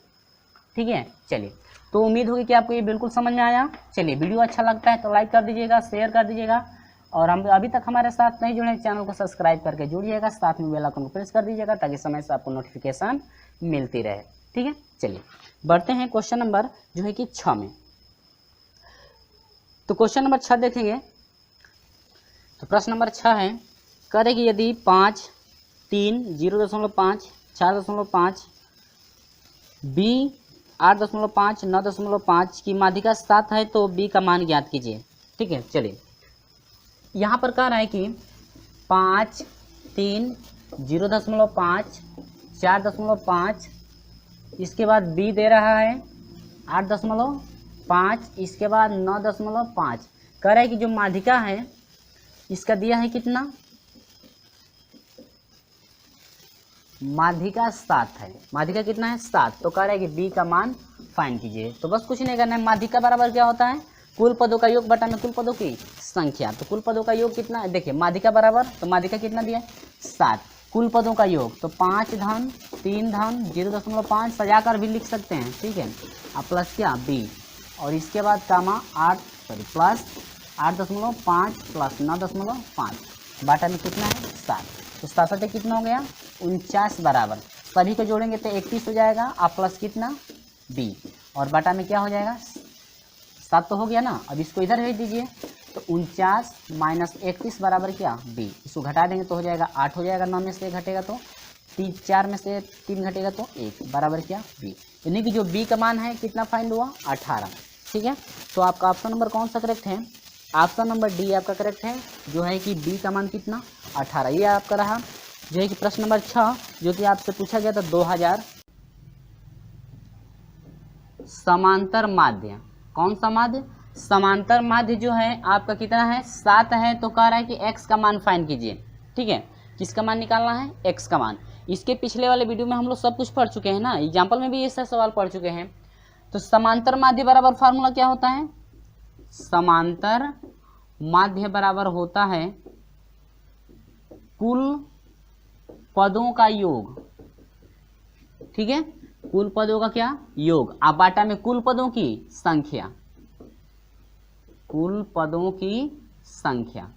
ठीक है। चलिए, तो उम्मीद होगी कि आपको ये बिल्कुल समझ में आया। चलिए वीडियो अच्छा लगता है तो लाइक कर दीजिएगा, शेयर कर दीजिएगा, और हम अभी तक हमारे साथ नहीं जुड़े चैनल को सब्सक्राइब करके जुड़िएगा, साथ में बेल आइकन को प्रेस कर दीजिएगा ताकि समय से आपको नोटिफिकेशन मिलती रहे। ठीक है। चलिए बढ़ते हैं क्वेश्चन नंबर जो है कि 6 में। तो क्वेश्चन नंबर 6 देखेंगे। तो प्रश्न नंबर 6 है, कह रहे कि यदि 5 3 0.5 4.5 b 8.5 9.5 की माध्यिका 7 है तो b का मान ज्ञात कीजिए। ठीक है। चलिए यहाँ पर कह रहा है कि 5 3 0.5 4.5, इसके बाद b दे रहा है 8.5, इसके बाद 9.5। कह रहा है कि जो माध्यिका है इसका दिया है कितना? माध्यिका 7 है। माध्यिका कितना है? 7। तो कह रहा है कि b का मान फाइंड कीजिए। तो बस कुछ नहीं करना है, माध्यिका बराबर क्या होता है? कुल पदों का योग बटा में कुल पदों की संख्या। तो कुल पदों का योग कितना है? देखिए माध्यिका बराबर, तो माध्यिका कितना दिया है? 7। कुल पदों का योग तो 5 धन 3 धन 0.5 सजा कर भी लिख सकते हैं। ठीक है। अब प्लस क्या? b, और इसके बाद कामा प्लस 8.5 प्लस 9.5 बाटा में कितना है? 7। तो 7 से कितना हो गया? 49 बराबर, सभी को जोड़ेंगे तो 31 हो जाएगा। आप प्लस कितना? b, और बाटा में क्या हो जाएगा? 7 तो हो गया ना। अब इसको इधर भेज दीजिए, तो 49 माइनस 31 बराबर क्या? b। इसको घटा देंगे तो हो जाएगा 8 हो जाएगा। 9 में से 1 घटेगा तो 4 में से 3 घटेगा तो 1 बराबर क्या? b। यानी कि जो b का मान है कितना फाइंड हुआ? 18। ठीक है। तो आपका ऑप्शन नंबर कौन सा करेक्ट है? ऑप्शन नंबर डी आपका करेक्ट है, जो है कि b का मान कितना? 18। ये आपका रहा जो है कि प्रश्न नंबर 6, जो कि आपसे पूछा गया था 2000। समांतर माध्य, कौन सा माध्य? समांतर माध्य जो है आपका कितना है 7 है, तो कह रहा है कि x का मान फाइंड कीजिए। ठीक है, किसका मान निकालना है, x का मान। इसके पिछले वाले वीडियो में हम लोग सब कुछ पढ़ चुके हैं ना, एग्जाम्पल में भी ये सवाल पढ़ चुके हैं। तो समांतर माध्य बराबर फार्मूला क्या होता है, समांतर माध्य बराबर होता है कुल पदों का योग। ठीक है, कुल पदों का क्या योग, आप बाटा में कुल पदों की संख्या, कुल पदों की संख्या।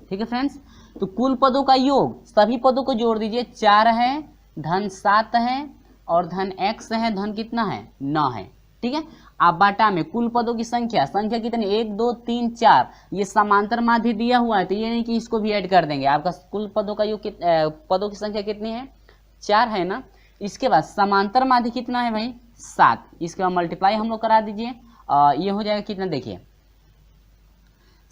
ठीक है फ्रेंड्स, तो कुल पदों का योग, सभी पदों को जोड़ दीजिए, 4 है, धन 7 है और धन x है, धन कितना है 9 है। ठीक है, आप बाटा में कुल पदों की संख्या, संख्या कितनी 1 2 3 4, ये समांतर माध्य दिया हुआ है तो ये नहीं कि इसको भी ऐड कर देंगे। आपका कुल पदों का योग पदों की संख्या कितनी है 4 है ना। इसके बाद समांतर माध्य कितना है भाई 7, इसके बाद मल्टीप्लाई हम लोग करा दीजिए, ये हो जाएगा कितना देखिए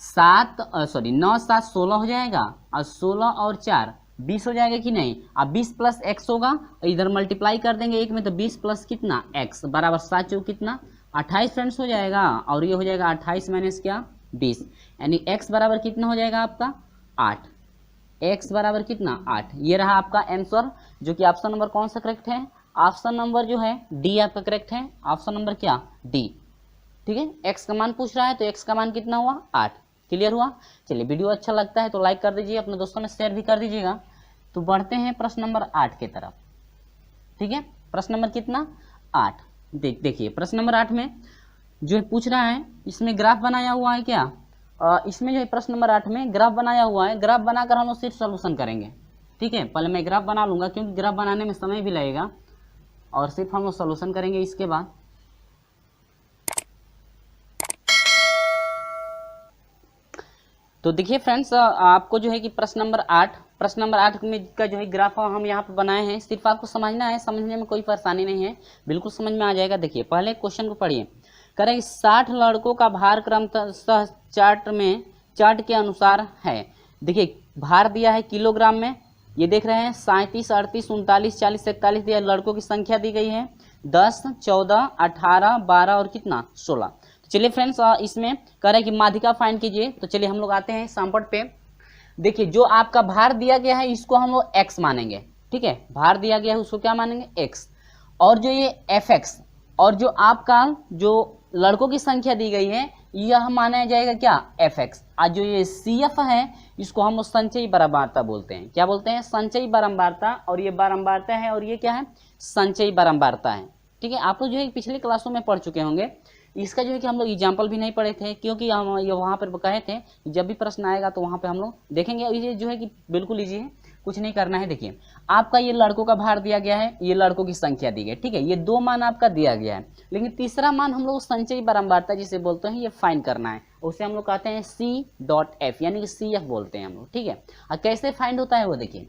9 7 16 हो जाएगा, और 16 और 4 20 हो जाएगा कि नहीं। अब 20 प्लस x होगा, इधर मल्टीप्लाई कर देंगे एक में, तो 20 प्लस कितना x बराबर 7 चौक कितना 28 फ्रेंड्स हो जाएगा, और ये हो जाएगा 28 माइनस क्या 20, यानी x बराबर कितना हो जाएगा आपका 8, x बराबर कितना 8। ये रहा आपका आंसर, जो कि ऑप्शन नंबर कौन सा करेक्ट है, ऑप्शन नंबर जो है डी आपका करेक्ट है, ऑप्शन नंबर क्या डी। ठीक है, x का मान पूछ रहा है तो x का मान कितना हुआ 8। क्लियर हुआ। चलिए, वीडियो अच्छा लगता है तो लाइक कर दीजिए, अपने दोस्तों में शेयर भी कर दीजिएगा। तो बढ़ते हैं प्रश्न नंबर 8 की तरफ। ठीक है, प्रश्न नंबर कितना 8। देखिए प्रश्न नंबर 8 में जो पूछ रहा है, इसमें ग्राफ बनाया हुआ है क्या, इसमें जो है प्रश्न नंबर 8 में ग्राफ बनाया हुआ है, ग्राफ बनाकर हम लोग सिर्फ सोल्यूशन करेंगे। ठीक है, पहले मैं ग्राफ बना लूंगा क्योंकि ग्राफ बनाने में समय भी लगेगा, और सिर्फ हम लोग सोल्यूशन करेंगे इसके बाद। तो देखिए फ्रेंड्स, आपको जो है कि प्रश्न नंबर 8 में का जो है ग्राफ हम यहाँ पे बनाए हैं, सिर्फ आपको समझना है, समझने में कोई परेशानी नहीं है, बिल्कुल समझ में आ जाएगा। देखिए पहले क्वेश्चन को पढ़िए, कह रहे 60 लड़कों का भार क्रमशः चार्ट के अनुसार है। देखिए भार दिया है किलोग्राम में, ये देख रहे हैं 37 38 39 40 41 दिया, लड़कों की संख्या दी गई है 10 14 18 12 और कितना 16। चलिए फ्रेंड्स, इसमें कह रहे हैं कि माध्यिका फाइंड कीजिए। तो चलिए हम लोग आते हैं सैंपल पे। देखिए जो आपका भार दिया गया है इसको हम लोग x मानेंगे। ठीक है, भार दिया गया है उसको क्या मानेंगे x, और जो ये fx और जो आपका जो लड़कों की संख्या दी गई है यह माना जाएगा क्या fx। आज जो ये cf है इसको हम लोग संचयी बारंबारता बोलते हैं। क्या बोलते हैं, संचयी बारंबारता, और ये बारंबारता है और ये क्या है संचयी बारंबारता है। ठीक है, आप लोग जो है पिछले क्लासों में पढ़ चुके होंगे। इसका जो है कि हम लोग एग्जाम्पल भी नहीं पढ़े थे, क्योंकि हम ये वहाँ पर कहे थे जब भी प्रश्न आएगा तो वहाँ पे हम लोग देखेंगे। ये जो है कि बिल्कुल ईजी है, कुछ नहीं करना है। देखिए आपका ये लड़कों का भार दिया गया है, ये लड़कों की संख्या दी गई है। ठीक है, ये 2 मान आपका दिया गया है, लेकिन तीसरा मान हम लोग संचयी बारंबारता जिसे बोलते हैं ये फाइंड करना है, उसे हम लोग कहते हैं C.F, यानी कि CF बोलते हैं हम लोग। ठीक है, और कैसे फाइंड होता है वो देखिए,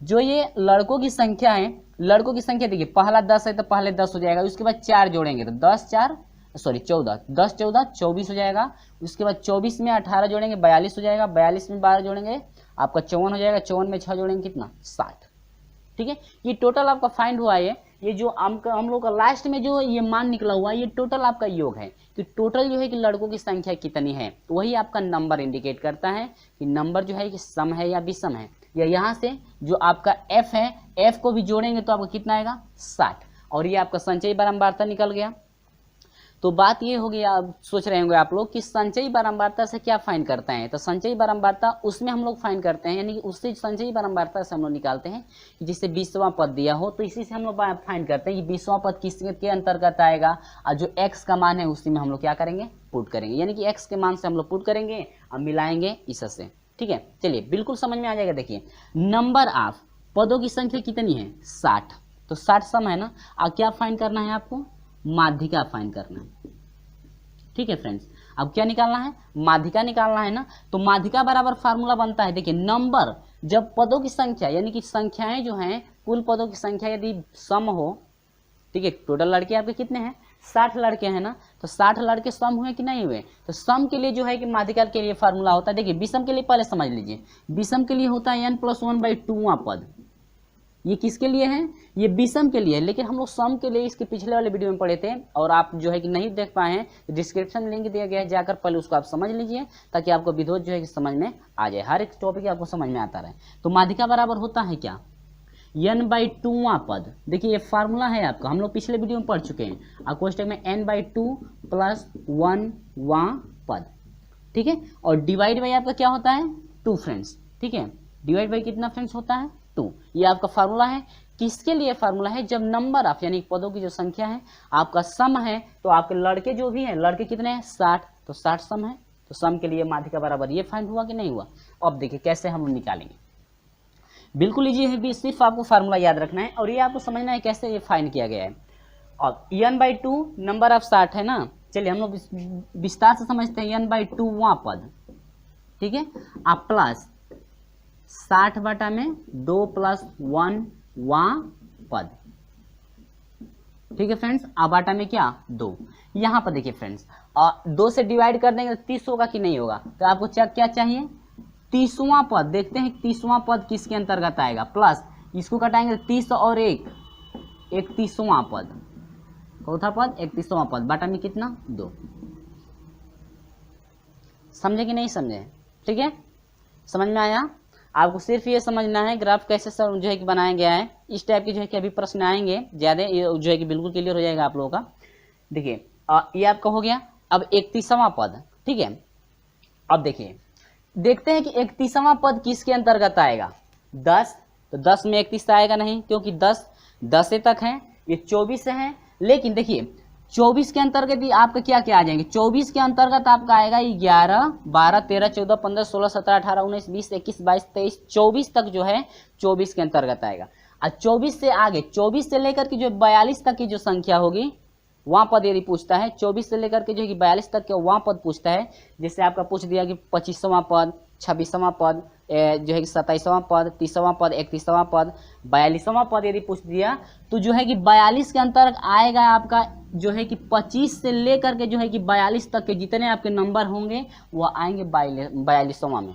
जो ये लड़कों की संख्या है, लड़कों की संख्या देखिए पहला 10 है तो पहले 10 हो जाएगा, उसके बाद 4 जोड़ेंगे तो 14 14 24 हो जाएगा। उसके बाद 24 में 18 जोड़ेंगे 42 हो जाएगा, 42 में 12 जोड़ेंगे आपका 54 हो जाएगा, 54 में 6 जोड़ेंगे कितना 60। ठीक है, ये टोटल आपका फाइंड हुआ है। ये जो हम लोग का लास्ट में जो ये मान निकला हुआ है ये टोटल आपका योग है, कि टोटल जो है कि लड़कों की संख्या कितनी है, वही आपका नंबर इंडिकेट करता है कि नंबर जो है कि सम है या विषम है। या यहाँ से जो आपका f है, f को भी जोड़ेंगे तो आपका कितना आएगा 60, और ये आपका संचयी बारंबारता निकल गया। तो बात ये होगी, आप सोच रहे होंगे आप लोग कि संचयी बारंबारता से क्या फाइंड करते हैं। तो संचयी बारंबारता उसमें हम लोग फाइंड करते हैं, यानी कि उससे संचयी बारंबारता से हम लोग निकालते हैं कि जिससे 20वां पद दिया हो, तो इसी से हम लोग फाइंड करते हैं कि 20वां पद किसके अंतर्गत आएगा, और जो x का मान है उसी में हम लोग क्या करेंगे पुट करेंगे, यानी कि x के मान से हम लोग पुट करेंगे और मिलाएंगे इससे। ठीक है, चलिए बिल्कुल समझ में आ जाएगा। देखिए नंबर ऑफ पदों की संख्या कितनी है 60, तो 60 सम है ना, और क्या फाइंड करना है आपको, माध्यिका फाइंड करना है। ठीक है फ्रेंड्स, अब क्या निकालना है, माध्यिका निकालना है ना। तो माध्यिका बराबर फार्मूला बनता है, देखिए नंबर जब पदों की संख्या यानी कि संख्याएं जो हैं कुल पदों की संख्या यदि सम हो, ठीक है, टोटल लड़के आपके कितने हैं 60 लड़के हैं ना, तो 60 लड़के सम हुए कि नहीं हुए। तो सम के लिए जो है कि माध्यिका के लिए फार्मूला होता है, देखिए विषम के लिए पहले समझ लीजिए, विषम के लिए होता है n+1/2वां पद, ये किसके लिए है, ये विषम के लिए है, लेकिन हम लोग सम के लिए इसके पिछले वाले वीडियो में पढ़े थे, और आप जो है कि नहीं देख पाए हैं, डिस्क्रिप्शन में लिंक दिया गया है, जाकर पहले उसको आप समझ लीजिए, ताकि आपको विधोत जो है कि समझ में आ जाए, हर एक टॉपिक आपको समझ में आता रहे। तो माध्यिका बराबर होता है क्या, n/2वां पद। देखिए ये फार्मूला है आपका, हम लोग पिछले वीडियो में पढ़ चुके हैं, और क्वेश्चन में n/2 + 1वां पद, ठीक है। और डिवाइड बाई आपका क्या होता है, 2 फ्रेंड्स, ठीक है। डिवाइड बाई कितना फ्रेंड्स होता है, 2। ये आपका फार्मूला है, किसके लिए फार्मूला है, जब नंबर ऑफ यानी पदों की जो संख्या है आपका सम है, तो आपके लड़के जो भी हैं, लड़के कितने हैं 60, तो 60 सम है, तो सम के लिए माध्यिका बराबर ये फाइंड हुआ कि नहीं हुआ। अब देखिए कैसे हम निकालेंगे, बिल्कुल इजी है भी, सिर्फ आपको फार्मूला याद रखना है और ये आपको समझना है कैसे ये फाइंड किया गया है। अब n/2 नंबर ऑफ 60 है ना, चलिए हम लोग विस्तार से समझते हैं। n/2वां पद, ठीक है, आप प्लस 60/2 + 1वां पद, ठीक है फ्रेंड्स। अब बाटा में क्या 2, यहाँ पर देखिए फ्रेंड्स 2 से डिवाइड कर देंगे तो 30 होगा कि नहीं होगा, तो आपको क्या चाहिए 30वां पद। देखते हैं 30वां पद किसके अंतर्गत आएगा, प्लस इसको कटाएंगे 30 और 1 31वां पद, चौथा पद 31वां पद, बाटा में कितना 2। समझे कि नहीं समझे, ठीक है, समझ में आया। आपको सिर्फ ये समझना है ग्राफ कैसे सर जो है कि बनाया गया है, इस टाइप के जो है कि अभी प्रश्न आएंगे ज़्यादा, ये जो है कि बिल्कुल क्लियर हो जाएगा आप लोगों का। देखिए ये आपका हो गया। अब 31वां पद, ठीक है। अब देखिए देखते हैं कि 31वां पद किसके अंतर्गत आएगा, 10, तो 10 में 31 आएगा नहीं, क्योंकि 10 तक है, ये 24 से है। लेकिन देखिए 24 के अंतर्गत ही आपका क्या क्या आ जाएंगे, 24 के अंतर्गत आपका आएगा 11 12 13 14 15 16 17 18 19 20 21 22 23 24 तक जो है 24 के अंतर्गत आएगा। और 24 से आगे 24 से लेकर के जो 42 तक की जो संख्या होगी वहाँ पद यदि पूछता है, 24 से लेकर के जो है कि 42 तक के वहाँ पद पूछता है, जैसे आपका पूछ दिया कि 25वां पद, 26वां पद, जो है कि 27वां पद, 30वां पद, 31वां पद, 42वां पद यदि पूछ दिया, तो जो है कि 42 के अंतर्गत आएगा आपका जो है कि 25 से लेकर के जो है कि 42 तक के जितने आपके नंबर होंगे वो आएंगे 42वां में,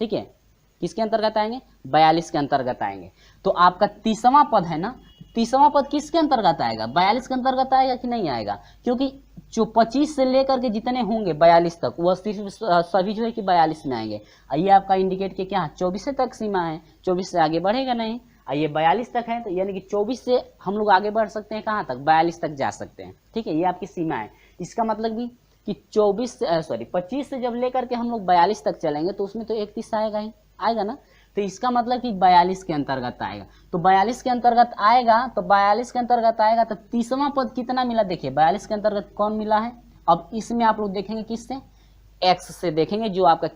ठीक है। किसके अंतर्गत आएंगे, 42 के अंतर्गत आएंगे। तो आपका 30वां पद है ना, 30वां पद किसके अंतर्गत आएगा, 42 के अंतर्गत आएगा कि नहीं आएगा, क्योंकि जो 25 से लेकर के जितने होंगे 42 तक वह सिर्फ सभी जो है कि 42 में आएंगे। ये आपका इंडिकेट के क्या 24 तक सीमा है, 24 से आगे बढ़ेगा नहीं। ये 42 तक है, तो यानी कि 24 से हम लोग आगे बढ़ सकते हैं कहाँ तक, 42 तक जा सकते हैं, ठीक है। ये आपकी सीमा है। इसका मतलब भी कि 25 से जब लेकर के हम लोग 42 तक चलेंगे तो उसमें तो 31 आएगा ही, आएगा ना, तो इसका मतलब कि 42 के अंतर्गत आएगा। तो 42 के अंतर्गत आएगा, तो 42 के अंतर्गत आएगा तो 30वां पद कितना मिला, देखिए 42 के अंतर्गत कौन मिला है। अब इसमें आप लोग देखेंगे किससे, एक्स से देखेंगे, जो आपका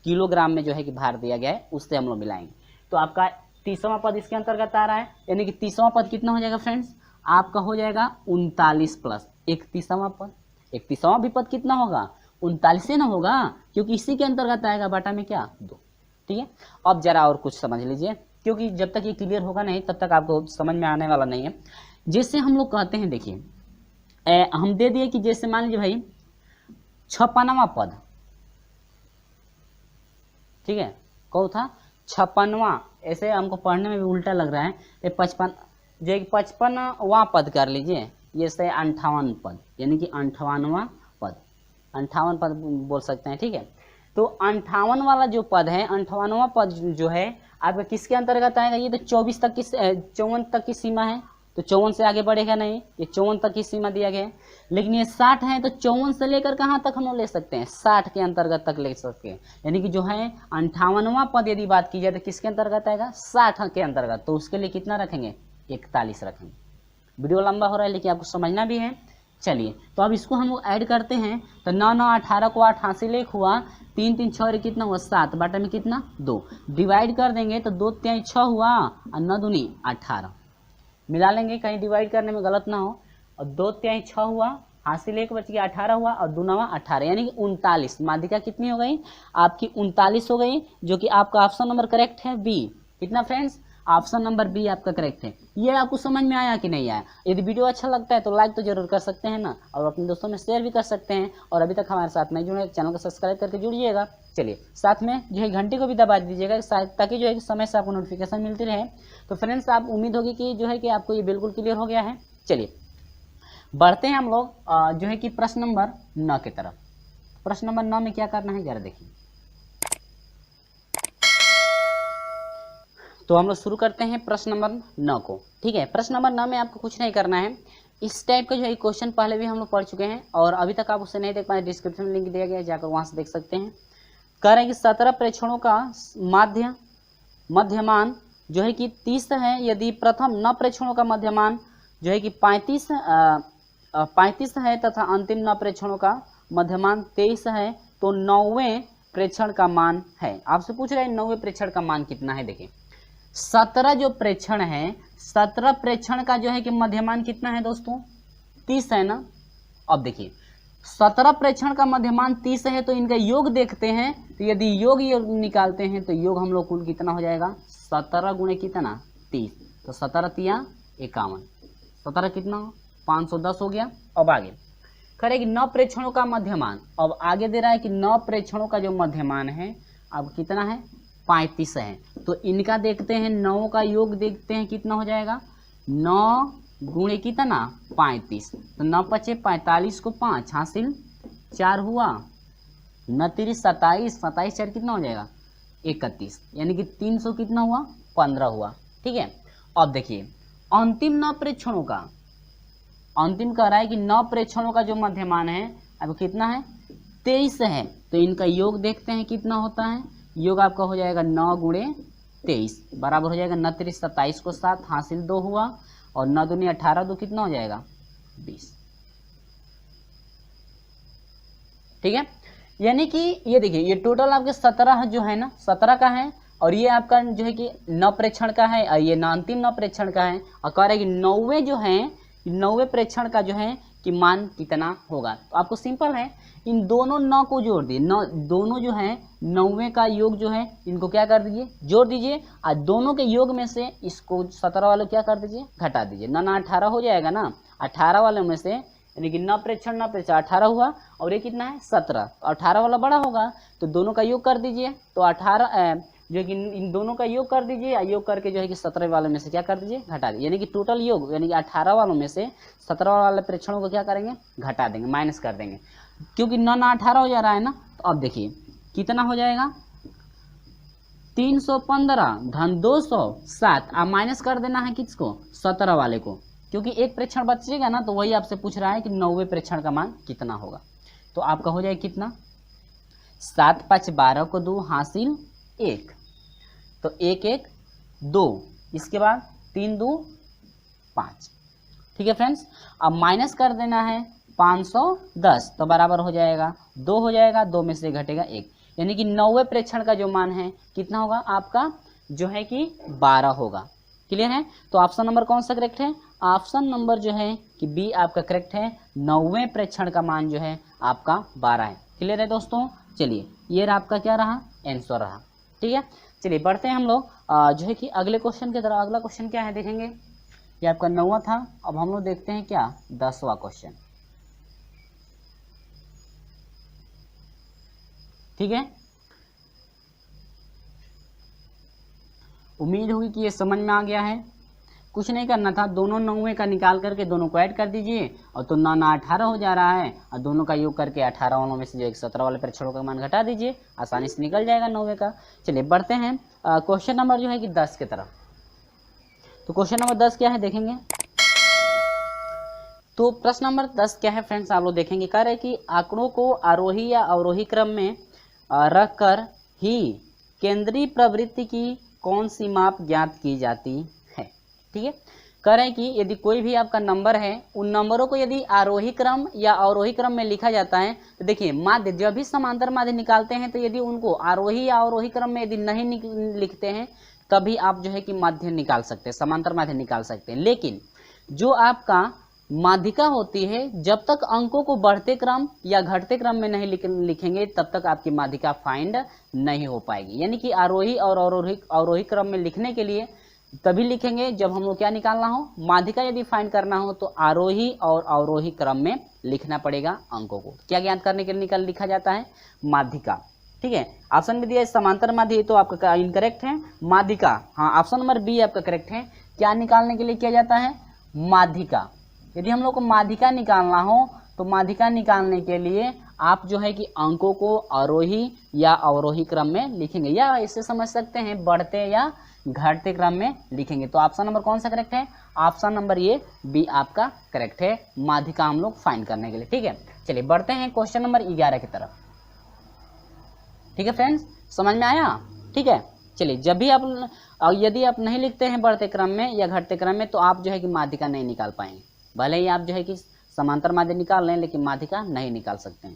किलोग्राम में जो है कि भार दिया गया है उससे हम लोग मिलाएंगे। तो आपका 30वां पद इसके अंतर्गत आ रहा है, यानी कि 30वां पद कितना हो जाएगा फ्रेंड्स, आपका हो जाएगा 39 प्लस 31वां पद। 31वां भी पद कितना होगा, 39 से ना होगा, क्योंकि इसी के अंतर्गत आएगा, बाटा में क्या 2, ठीक है। अब जरा और कुछ समझ लीजिए, क्योंकि जब तक ये क्लियर होगा नहीं तब तक आपको समझ में आने वाला नहीं है। जैसे हम लोग कहते हैं, देखिए हम दे दिए कि जैसे मान लीजिए भाई 56वां पद, ठीक है, कौन था 56वां, ऐसे हमको पढ़ने में भी उल्टा लग रहा है, 55वां पद कर लीजिए, जैसे 58 पद, यानी कि 58वां पद, 58 पद बोल सकते हैं, ठीक है। तो 58 वाला जो पद है, 58वां पद जो है आपका किसके अंतर्गत आएगा, ये तो 24 तक की 54 तक की सीमा है, तो 54 से आगे बढ़ेगा नहीं, ये 54 तक की सीमा दिया गया है। लेकिन ये 60 है, तो 54 से लेकर कहाँ तक हम लोग ले सकते हैं, 60 के अंतर्गत तक ले सकते हैं, यानी कि जो है 58वां पद यदि बात की जाए तो किसके अंतर्गत आएगा, 60 के अंतर्गत। तो उसके लिए कितना रखेंगे, 41 रखेंगे। वीडियो लंबा हो रहा है लेकिन आपको समझना भी है। चलिए तो अब इसको हम लोग ऐड करते हैं, तो 9 9 18 को 8 हासिल 1 हुआ, 3 3 6 कितना हुआ 7, बाटा में कितना 2, डिवाइड कर देंगे तो 2 3 6 हुआ और 9 दूनी 18, मिला लेंगे कहीं डिवाइड करने में गलत ना हो, और 2 3 6 हुआ, हासिल 1 बच गया 18 हुआ, और 2 9 18, यानी कि 39। माध्यिका कितनी हो गई आपकी 39 हो गई, जो कि आपका ऑप्शन नंबर करेक्ट है बी। कितना फ्रेंड्स, ऑप्शन नंबर बी आपका करेक्ट है। ये आपको समझ में आया कि नहीं आया? यदि वीडियो अच्छा लगता है तो लाइक तो जरूर कर सकते हैं ना, और अपने दोस्तों में शेयर भी कर सकते हैं, और अभी तक हमारे साथ नहीं जुड़े चैनल को सब्सक्राइब करके जुड़िएगा। चलिए साथ में जो है घंटी को भी दबा दीजिएगा ताकि जो है समय से आपको नोटिफिकेशन मिलती रहे। तो फ्रेंड्स आप उम्मीद होगी कि जो है कि आपको ये बिल्कुल क्लियर हो गया है। चलिए बढ़ते हैं हम लोग जो है कि प्रश्न नंबर 9 की तरफ। प्रश्न नंबर 9 में क्या करना है जरा देखिए। तो हम लोग शुरू करते हैं प्रश्न नंबर 9 को। ठीक है, प्रश्न नंबर 9 में आपको कुछ नहीं करना है। इस टाइप का जो है क्वेश्चन पहले भी हम लोग पढ़ चुके हैं, और अभी तक आप उसे नहीं देख पाए डिस्क्रिप्शन में लिंक दिया गया है, जाकर वहां से देख सकते हैं। कह रहे हैं कि 17 प्रेक्षणों का मध्यमान जो है कि 30 है। यदि प्रथम 9 प्रेक्षणों का मध्यमान जो है कि 35 है तथा अंतिम 9 प्रेक्षणों का मध्यमान 23 है, तो 9वें प्रेक्षण का मान है। आपसे पूछ रहे हैं 9वें प्रेक्षण का मान कितना है। देखिए 17 जो प्रेक्षण है, 17 प्रेक्षण का जो है कि मध्यमान कितना है दोस्तों, 30 है ना। अब देखिए 17 प्रेक्षण का मध्यमान 30 है, तो इनका योग देखते हैं। तो यदि योग निकालते हैं तो योग हम लोग कुल कितना हो जाएगा, 17 गुणे कितना 30, तो 17 तिया 51, 17 कितना 510 हो गया। अब आगे करेगी 9 प्रेक्षणों का मध्यमान। अब आगे दे रहा है कि 9 प्रेक्षणों का जो मध्यमान है अब कितना है, 35 है। तो इनका देखते हैं, 9 का योग देखते हैं कितना हो जाएगा, 9 गुणे कितना 35, तो 9 पचे 45 को 5 हासिल 4 हुआ, 9 तिरी 27, 27 4 कितना हो जाएगा 31, यानी कि 300 कितना हुआ 15 हुआ। ठीक है, अब देखिए अंतिम 9 प्रेक्षणों का, अंतिम कह रहा है कि 9 प्रेक्षणों का जो मध्यमान है अब कितना है 23 है। तो इनका योग देखते हैं कितना होता है, योग आपका हो जाएगा 9 गुणे 23 बराबर हो जाएगा 9 तिरी 27 को 7 हासिल 2 हुआ, और 9 दूनी 18 2 कितना हो जाएगा 20। ठीक है, यानी कि ये देखिए ये टोटल आपके 17 जो है ना 17 का है, और ये आपका जो है कि 9 प्रेक्षण का है, और ये अंतिम 9 प्रेक्षण का है। और कह रहे हैं कि 9वें जो है 9वें प्रेक्षण का जो है कि मान कितना होगा। तो आपको सिंपल है, इन दोनों 9 को जोड़ दिए, 9 दोनों जो है 9वें का योग जो है इनको क्या कर दीजिए, जोड़ दीजिए, और दोनों के योग में से इसको 17 वालों क्या कर दीजिए, घटा दीजिए। 9 9 18 हो जाएगा ना, 18 वालों में से यानी कि 9 प्रेक्षण 9 प्रेक्षण 18 हुआ, और ये कितना है 17, तो 18 वाला बड़ा होगा, तो दोनों का योग कर दीजिए। तो 18 जो कि इन दोनों का योग कर दीजिए, योग करके जो है कि 17 वालों में से क्या कर दीजिए, घटा दीजिए, यानी कि टोटल योग यानी कि 18 वालों में से 17 वाले प्रेक्षणों को क्या करेंगे, घटा देंगे, माइनस कर देंगे, क्योंकि 9 9 18 हो जा रहा है ना। तो अब देखिए कितना हो जाएगा 315 धन 207, अब माइनस कर देना है किसको, 17 वाले को, क्योंकि एक प्रेक्षण बचेगा ना, तो वही आपसे पूछ रहा है कि 9वें प्रेक्षण का मान कितना होगा। तो आपका हो जाएगा कितना, 7 5 12 को 2 हासिल 1, तो 1 1 2, इसके बाद 3 2 5। ठीक है फ्रेंड्स, अब माइनस कर देना है 510, तो बराबर हो जाएगा 2 हो जाएगा, 2 में से घटेगा 1, यानी कि 9वें प्रेक्षण का जो मान है कितना होगा आपका जो है कि 12 होगा। क्लियर है, तो ऑप्शन नंबर कौन सा करेक्ट है, ऑप्शन नंबर जो है कि बी आपका करेक्ट है। 9वें प्रेक्षण का मान जो है आपका 12 है। क्लियर है दोस्तों, चलिए ये आपका क्या रहा, आंसर रहा। ठीक है, चलिए बढ़ते हैं हम लोग जो है कि अगले क्वेश्चन की तरफ। अगला क्वेश्चन क्या है देखेंगे, ये आपका 9वां था, अब हम लोग देखते हैं क्या 10वां क्वेश्चन। ठीक है, उम्मीद होगी कि ये समझ में आ गया है। कुछ नहीं करना था, दोनों 9वें का निकाल करके दोनों को ऐड कर दीजिए, और तो 9 9 18 हो जा रहा है, और दोनों का योग करके 18 वालों में से जो 17 वाले प्रेक्षणों का मान घटा दीजिए, आसानी से निकल जाएगा 9वें का। चलिए बढ़ते हैं क्वेश्चन नंबर जो है कि 10 की तरफ। तो क्वेश्चन नंबर 10 क्या है देखेंगे। तो प्रश्न नंबर 10 क्या है फ्रेंड्स, आप लोग देखेंगे। कह रहे कि आंकड़ों को आरोही या अवरोही क्रम में रखकर ही केंद्रीय प्रवृत्ति की कौन सी माप ज्ञात की जाती है। ठीक है, कह रहे हैं कि यदि कोई भी आपका नंबर है, उन नंबरों को यदि आरोही क्रम या अवरोही क्रम में लिखा जाता है, तो देखिए माध्य जब भी समांतर माध्य निकालते हैं, तो यदि उनको आरोही या अवरोही क्रम में यदि नहीं लिखते हैं, तभी आप जो है कि माध्य निकाल सकते हैं, समांतर माध्य निकाल सकते हैं। लेकिन जो आपका माध्यिका होती है, जब तक अंकों को बढ़ते क्रम या घटते क्रम में नहीं लिखेंगे, तब तक आपकी माध्यिका फाइंड नहीं हो पाएगी। यानी कि आरोही और अवरोही क्रम में लिखने के लिए तभी लिखेंगे जब हम लोग क्या निकालना हो, माध्यिका यदि फाइंड करना हो तो आरोही और अवरोही क्रम में लिखना पड़ेगा अंकों को। क्या ज्ञात करने के लिए लिखा जाता है, माध्यिका। ठीक है, ऑप्शन में दिया है समांतर माध्य, तो आपका इनकरेक्ट है, माध्यिका। हाँ, ऑप्शन नंबर बी आपका करेक्ट है। क्या निकालने के लिए किया जाता है, माध्यिका। यदि हम लोग को माध्यिका निकालना हो तो माध्यिका निकालने के लिए आप जो है कि अंकों को आरोही या अवरोही क्रम में लिखेंगे, या इसे समझ सकते हैं बढ़ते या घटते क्रम में लिखेंगे। तो ऑप्शन नंबर कौन सा करेक्ट है, ऑप्शन नंबर ये बी आपका करेक्ट है, माध्यिका हम लोग फाइंड करने के लिए। ठीक है, चलिए बढ़ते हैं क्वेश्चन नंबर 11 की तरफ। ठीक है फ्रेंड्स, समझ में आया। ठीक है, चलिए जब भी आप यदि आप नहीं लिखते हैं बढ़ते क्रम में या घटते क्रम में तो आप जो है कि माध्यिका नहीं निकाल पाएंगे। भले ही आप जो है कि समांतर माध्य निकाल लें लेकिन माध्यिका नहीं निकाल सकते हैं।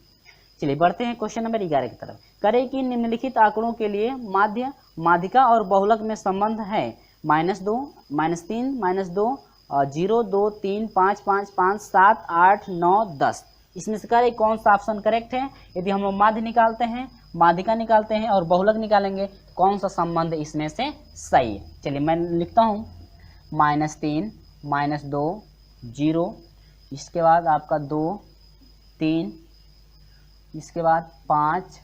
चलिए बढ़ते हैं क्वेश्चन नंबर 11 की तरफ। करें कि निम्नलिखित आंकड़ों के लिए माध्य, माध्यिका और बहुलक में संबंध है -2, -3, -2, 0, 2, 3, 5, 5, 5, 7, 8, 9, 10। इसमें से करें कौन सा ऑप्शन करेक्ट है। यदि हम लोग माध्य निकालते हैं, माध्यिका निकालते हैं और बहुलक निकालेंगे, कौन सा संबंध इसमें से सही है। चलिए मैं लिखता हूँ, -3, -2, 0, इसके बाद आपका 2, 3, इसके बाद 5,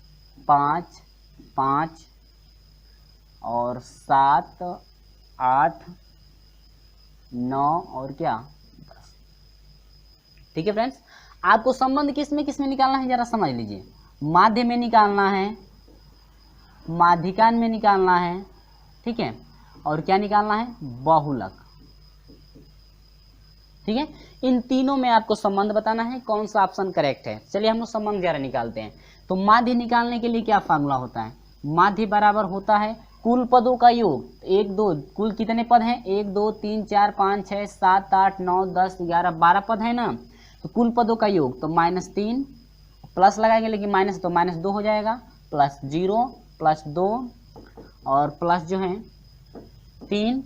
5, 5 और 7, 8, 9 और क्या 10। ठीक है फ्रेंड्स, आपको संबंध किस में निकालना है जरा समझ लीजिए। माध्य में निकालना है, माध्यिका में निकालना है, ठीक है, और क्या निकालना है, बहुलक। ठीक है, इन तीनों में आपको संबंध बताना है, कौन सा ऑप्शन करेक्ट है। चलिए हम लोग संबंध जरा निकालते हैं। तो माध्य निकालने के लिए क्या फार्मूला होता है, माध्य बराबर होता है कुल पदों का योग। 1, 2, कुल कितने पद हैं, 1, 2, 3, 4, 5, 6, 7, 8, 9, 10, 11, 12 पद है ना। तो कुल पदों का योग, तो -3 प्लस लगाएंगे, लेकिन माइनस तो -2 हो जाएगा, +0 +2 और प्लस जो है 3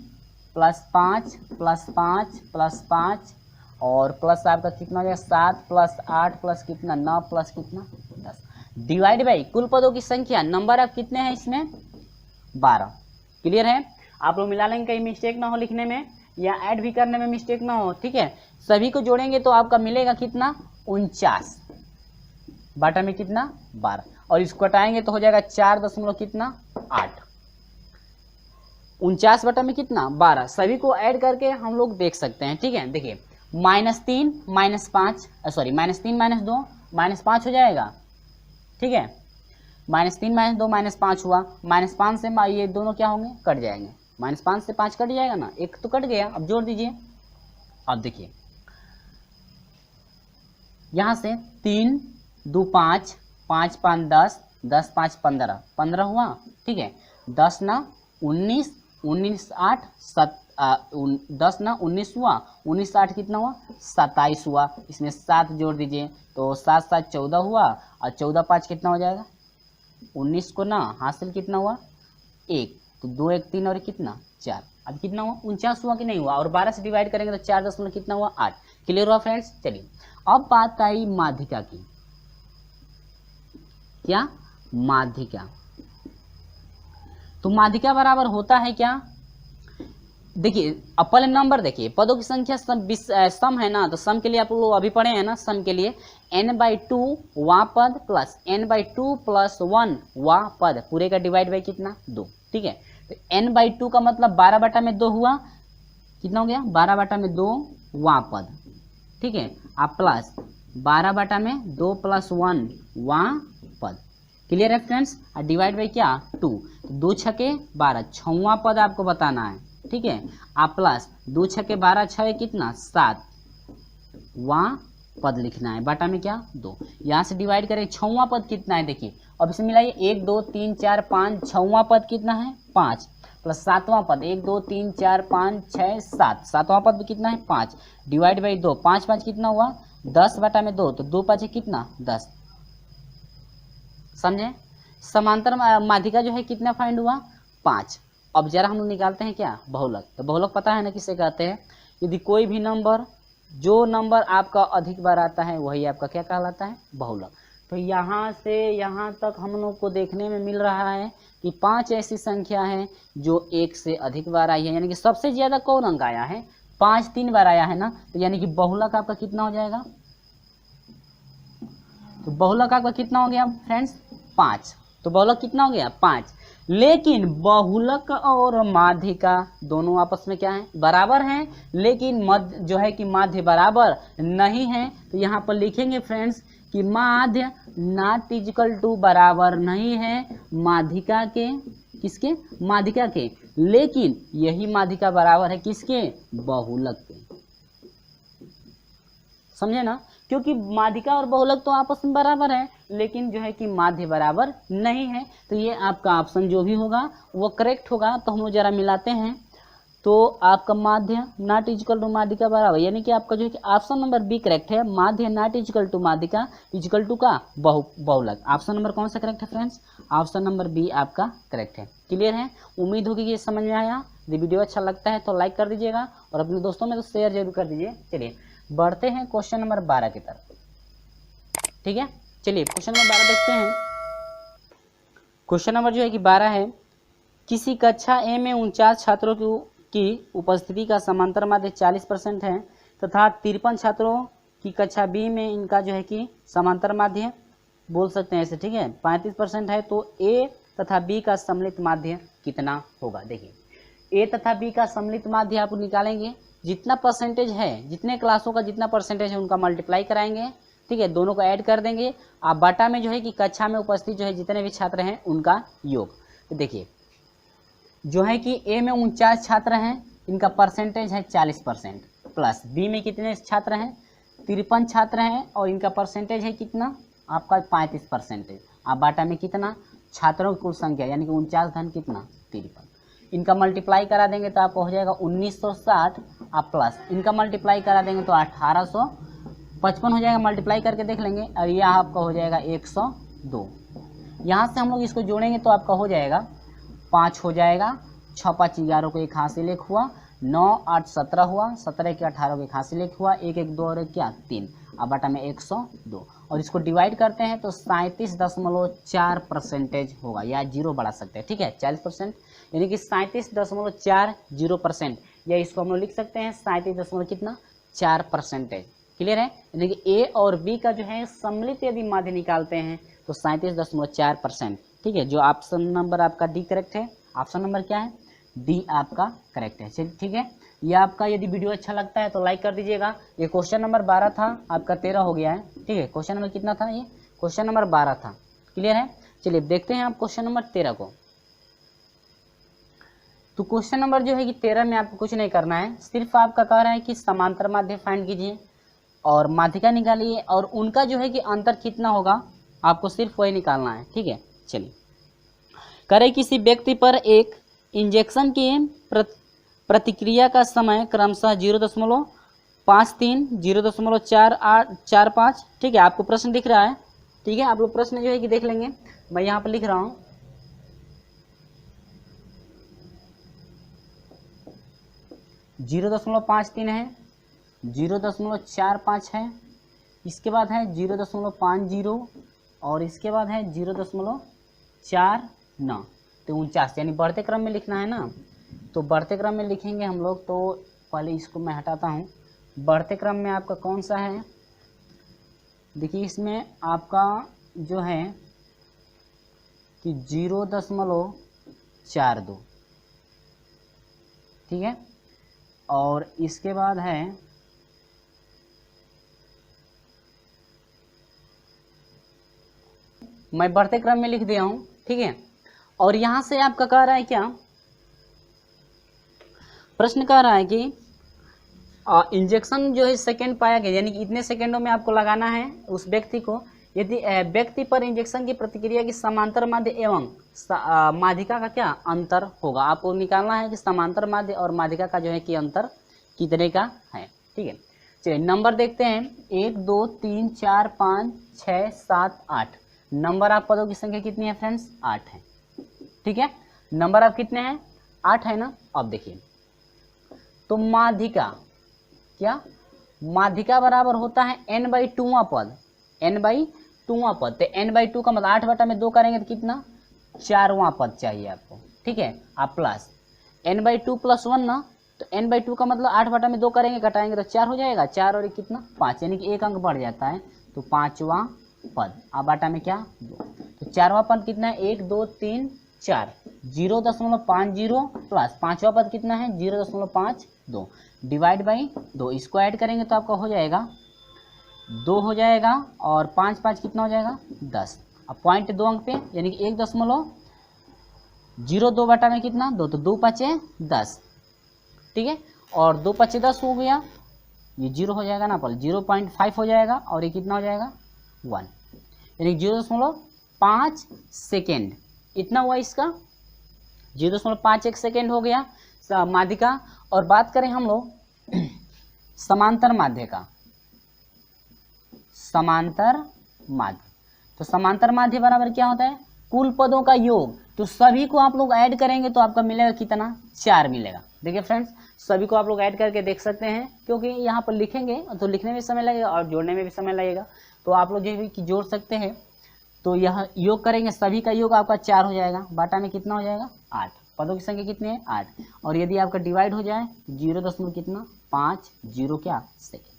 +5 +5 +5 और प्लस आपका कितना हो जाएगा 7 + 8 प्लस कितना 9 प्लस कितना 10, डिवाइड बाई कुल पदों की संख्या, नंबर आप कितने हैं इसमें 12। क्लियर है, आप लोग मिला लेंगे, कहीं मिस्टेक ना हो लिखने में या ऐड भी करने में मिस्टेक ना हो। ठीक है, सभी को जोड़ेंगे तो आपका मिलेगा कितना 49, बाटा में कितना 12 और इसको हटाएंगे तो हो जाएगा 4 दशमलव कितना 8, 49 बटा में कितना 12। सभी को ऐड करके हम लोग देख सकते हैं। ठीक है, देखिए -3 -5 सॉरी -3 -2 -5 हो जाएगा। ठीक है, -3 -2 -5 हुआ, -5 से ये दोनों क्या होंगे कट जाएंगे, -5 से 5 कट जाएगा ना, एक तो कट गया। अब जोड़ दीजिए, अब देखिए यहाँ से 3 2 5 5 5 10 10 5 15 15 हुआ। ठीक है, 10 ना 19 19 8 10 ना 19 हुआ, 19 8 कितना हुआ 27 हुआ। इसमें 7 जोड़ दीजिए तो 7 7 14 हुआ और 14 5 कितना हो जाएगा 19 को ना हासिल कितना हुआ 1, तो 2 1 3 और कितना 4, अब कितना हुआ 49 हुआ कि नहीं हुआ, और 12 से डिवाइड करेंगे तो 4 दशमलव कितना हुआ 8। क्लियर हुआ फ्रेंड्स। चलिए अब बात आई माध्यिका की, क्या माध्यिका, तो माध्यिका बराबर होता है क्या, देखिए अब पहले नंबर देखिए, पदों की संख्या सम है ना, तो सम के लिए आप लोग अभी पढ़े हैं ना, सम के लिए n/2 वा पद प्लस n/2 + 1 वा पद, पूरे का डिवाइड बाई कितना 2। ठीक है, तो n/2 का मतलब 12 बटा में 2 हुआ, कितना हो गया 12 बटा में 2 वा पद। ठीक है, आप प्लस 12 बटा में 2 + 1 वा पद। क्लियर है फ्रेंड्स, और डिवाइड बाई क्या 2, 2 छके 12 छवा पद आपको बताना है। ठीक है, आप प्लस 2 छके 12 6 कितना 7 वहाँ पद लिखना है, बटा में क्या 2, यहाँ से डिवाइड करें छवा पद कितना है देखिए, अब इसे मिलाइए 1 2 3 4 5, छवा पद कितना है 5 प्लस 7वां पद 1 2 3 4 5 6 7, 7वां पद कितना है 5 डिवाइड बाई 2, 5 5 कितना हुआ 10 बटा में 2, तो 2 5 कितना 10। समझे, समांतर माध्यिका जो है कितना फाइंड हुआ 5। अब जरा हम लोग निकालते हैं क्या बहुलक, तो बहुलक पता है ना किसे कहते हैं, यदि कोई भी नंबर जो नंबर आपका अधिक बार आता है वही आपका क्या कहलाता है बहुलक। तो यहाँ से यहाँ तक हम लोग को देखने में मिल रहा है कि 5 ऐसी संख्या है जो 1 से अधिक बार आई है, यानी कि सबसे ज़्यादा कौन अंक आया है, 5 3 बार आया है ना, तो यानी कि बहुलक आपका कितना हो जाएगा, तो बहुलक आपका कितना हो गया फ्रेंड्स 5, तो बहुलक कितना हो गया 5। लेकिन बहुलक और माध्यिका दोनों आपस में क्या है, बराबर हैं, लेकिन मध्य जो है कि माध्य बराबर नहीं है। तो यहाँ पर लिखेंगे फ्रेंड्स कि माध्य नॉट इक्वल टू बराबर नहीं है माध्यिका के, किसके, माध्यिका के, लेकिन यही माध्यिका बराबर है किसके, बहुलक के। समझे ना, क्योंकि माध्यिका और बहुलक तो आपस में बराबर है, लेकिन जो है कि माध्य बराबर नहीं है। तो ये आपका ऑप्शन जो भी होगा वो करेक्ट होगा। तो हम लोग जरा मिलाते हैं, तो आपका माध्य नॉट इक्वल टू माध्यिका बराबर, यानी कि आपका जो है कि ऑप्शन नंबर बी करेक्ट है, माध्य नॉट इक्वल टू माध्यिका इक्वल टू का बहुलक। ऑप्शन नंबर कौन सा करेक्ट है फ्रेंड्स, ऑप्शन नंबर बी आपका करेक्ट है। क्लियर है, उम्मीद होगी कि ये समझ में आया। यदि वीडियो अच्छा लगता है तो लाइक कर दीजिएगा और अपने दोस्तों में तो शेयर जरूर कर दीजिए। चलिए बढ़ते हैं क्वेश्चन नंबर 12 की तरफ, ठीक है। चलिए क्वेश्चन नंबर 12 देखते हैं। क्वेश्चन नंबर जो है कि 12 है, किसी कक्षा ए में 49 छात्रों की उपस्थिति का समांतर माध्य 40% है तथा 53 छात्रों की कक्षा बी में इनका जो है कि समांतर माध्य बोल सकते हैं ऐसे, ठीक है, 35% है। तो ए तथा बी का सम्मिलित माध्य कितना होगा। देखिए ए तथा बी का सम्मिलित माध्य आप निकालेंगे, जितना परसेंटेज है, जितने क्लासों का जितना परसेंटेज है उनका मल्टीप्लाई कराएंगे, ठीक है, दोनों को ऐड कर देंगे। आप बाटा में जो है कि कक्षा में उपस्थित जो है जितने भी छात्र हैं उनका योग। तो देखिए जो है कि ए में 49 छात्र हैं, इनका परसेंटेज है 40%, प्लस बी में कितने छात्र हैं, 53 छात्र हैं और इनका परसेंटेज है कितना आपका 35%। आप बाटा में कितना छात्रों की कुल संख्या यानी कि 49 धन कितना 53, इनका मल्टीप्लाई करा देंगे तो आपको हो जाएगा 1960, आप प्लस इनका मल्टीप्लाई करा देंगे तो 1855 हो जाएगा, मल्टीप्लाई करके देख लेंगे, और यह आपका हो जाएगा 102। यहाँ से हम लोग इसको जोड़ेंगे तो आपका हो जाएगा 5 हो जाएगा, 6 5 11 को एक हासिल एक हुआ, 9 8 17 हुआ, 17 के 18 को एक हासिल एक हुआ, 1 1 2 और 1 क्या 3, अब बटा में 102 और इसको डिवाइड करते हैं तो 37.4% होगा, या जीरो बढ़ा सकते हैं, ठीक है, 40% यानी कि 37.40%, या इसको हम लोग लिख सकते हैं 37 कितना 4%। क्लियर है, यानी कि ए और बी का जो है सम्मिलित यदि माध्य निकालते हैं तो 37.4%, ठीक है। जो ऑप्शन नंबर आपका डी करेक्ट है, ऑप्शन नंबर क्या है डी आपका करेक्ट है। चलिए ठीक है, ये आपका यदि वीडियो अच्छा लगता है तो लाइक कर दीजिएगा। ये क्वेश्चन नंबर 12 था, आपका 13 हो गया है, ठीक है। क्वेश्चन नंबर कितना था, ये क्वेश्चन नंबर 12 था। क्लियर है, चलिए देखते हैं आप क्वेश्चन नंबर 13 को। तो क्वेश्चन नंबर जो है कि 13 में आपको कुछ नहीं करना है, सिर्फ आपका कह रहा है कि समांतर माध्य फाइंड कीजिए और माध्यिका निकालिए और उनका जो है कि अंतर कितना होगा आपको सिर्फ वही निकालना है, ठीक है। चलिए करें, किसी व्यक्ति पर एक इंजेक्शन की प्रतिक्रिया का समय क्रमशः 0.53 0.4845, ठीक है। आपको प्रश्न दिख रहा है, ठीक है, आप लोग प्रश्न जो है कि देख लेंगे, मैं यहाँ पर लिख रहा हूँ। 0.53 है, 0.45 है, इसके बाद है 0.50 और इसके बाद है 0.49, तो 49, यानी बढ़ते क्रम में लिखना है ना, तो बढ़ते क्रम में लिखेंगे हम लोग। तो पहले इसको मैं हटाता हूँ, बढ़ते क्रम में आपका कौन सा है, देखिए इसमें आपका जो है कि 0.42, ठीक है, और इसके बाद है मैं बढ़ते क्रम में लिख दिया हूं, ठीक है। और यहां से आपका कह रहा है क्या, प्रश्न कह रहा है कि इंजेक्शन जो है सेकंड पाया गया, यानी कि इतने सेकंडों में आपको लगाना है उस व्यक्ति को। यदि व्यक्ति पर इंजेक्शन की प्रतिक्रिया की समांतर माध्य एवं माध्यिका का क्या अंतर होगा, आपको निकालना है कि समांतर माध्य और माध्यिका का जो है कि अंतर कितने का है, ठीक है। चलिए नंबर देखते हैं, 1 2 3 4 5 6 7 8 नंबर आप पदों की संख्या कितनी है फ्रेंड्स, 8 है, ठीक है। नंबर आप कितने हैं, 8 है ना। अब देखिए तो माध्यिका क्या, माध्यिका बराबर होता है n/2वां पद, n/2 2वां पद, तो n/2 का मतलब 8/2 करेंगे तो कितना 4वां पद चाहिए आपको, ठीक है। आप प्लस n/2 + 1 ना, तो n/2 का मतलब 8/2 करेंगे, घटाएंगे तो 4 हो जाएगा, 4 और कितना 5, यानी कि 1 अंक बढ़ जाता है, तो 5वां पद। अब बाटा में क्या 2, तो 4वां पद कितना है 1 2 3 4, 0.50 प्लस 5वां पद कितना है 0.52, डिवाइड बाई 2, इसको ऐड करेंगे तो आपका हो जाएगा 2 हो जाएगा, और 5 5 कितना हो जाएगा 10। अब पॉइंट 2 अंक पे, यानी कि 1.02 बटा में कितना 2, तो 2 5 10, ठीक है, और 2 5 10 हो गया, ये 0 हो जाएगा ना, पर 0.5 हो जाएगा, और ये कितना हो जाएगा 1, यानी 0.5 सेकेंड, इतना हुआ इसका 0.51 सेकेंड हो गया माध्य का। और बात करें हम लोग समांतर माध्य का, समांतर माध्य, तो समांतर माध्य बराबर क्या होता है कुल पदों का योग, तो सभी को आप लोग ऐड करेंगे तो आपका मिलेगा कितना 4 मिलेगा। देखिए फ्रेंड्स, सभी को आप लोग ऐड करके देख सकते हैं, क्योंकि यहाँ पर लिखेंगे तो लिखने में समय लगेगा और जोड़ने में भी समय लगेगा, तो आप लोग ये भी जोड़ सकते हैं। तो यह योग करेंगे, सभी का योग आपका 4 हो जाएगा, बाटा में कितना हो जाएगा 8, पदों की संख्या कितनी है 8, और यदि आपका डिवाइड हो जाए 0.50 क्या सेकेंड,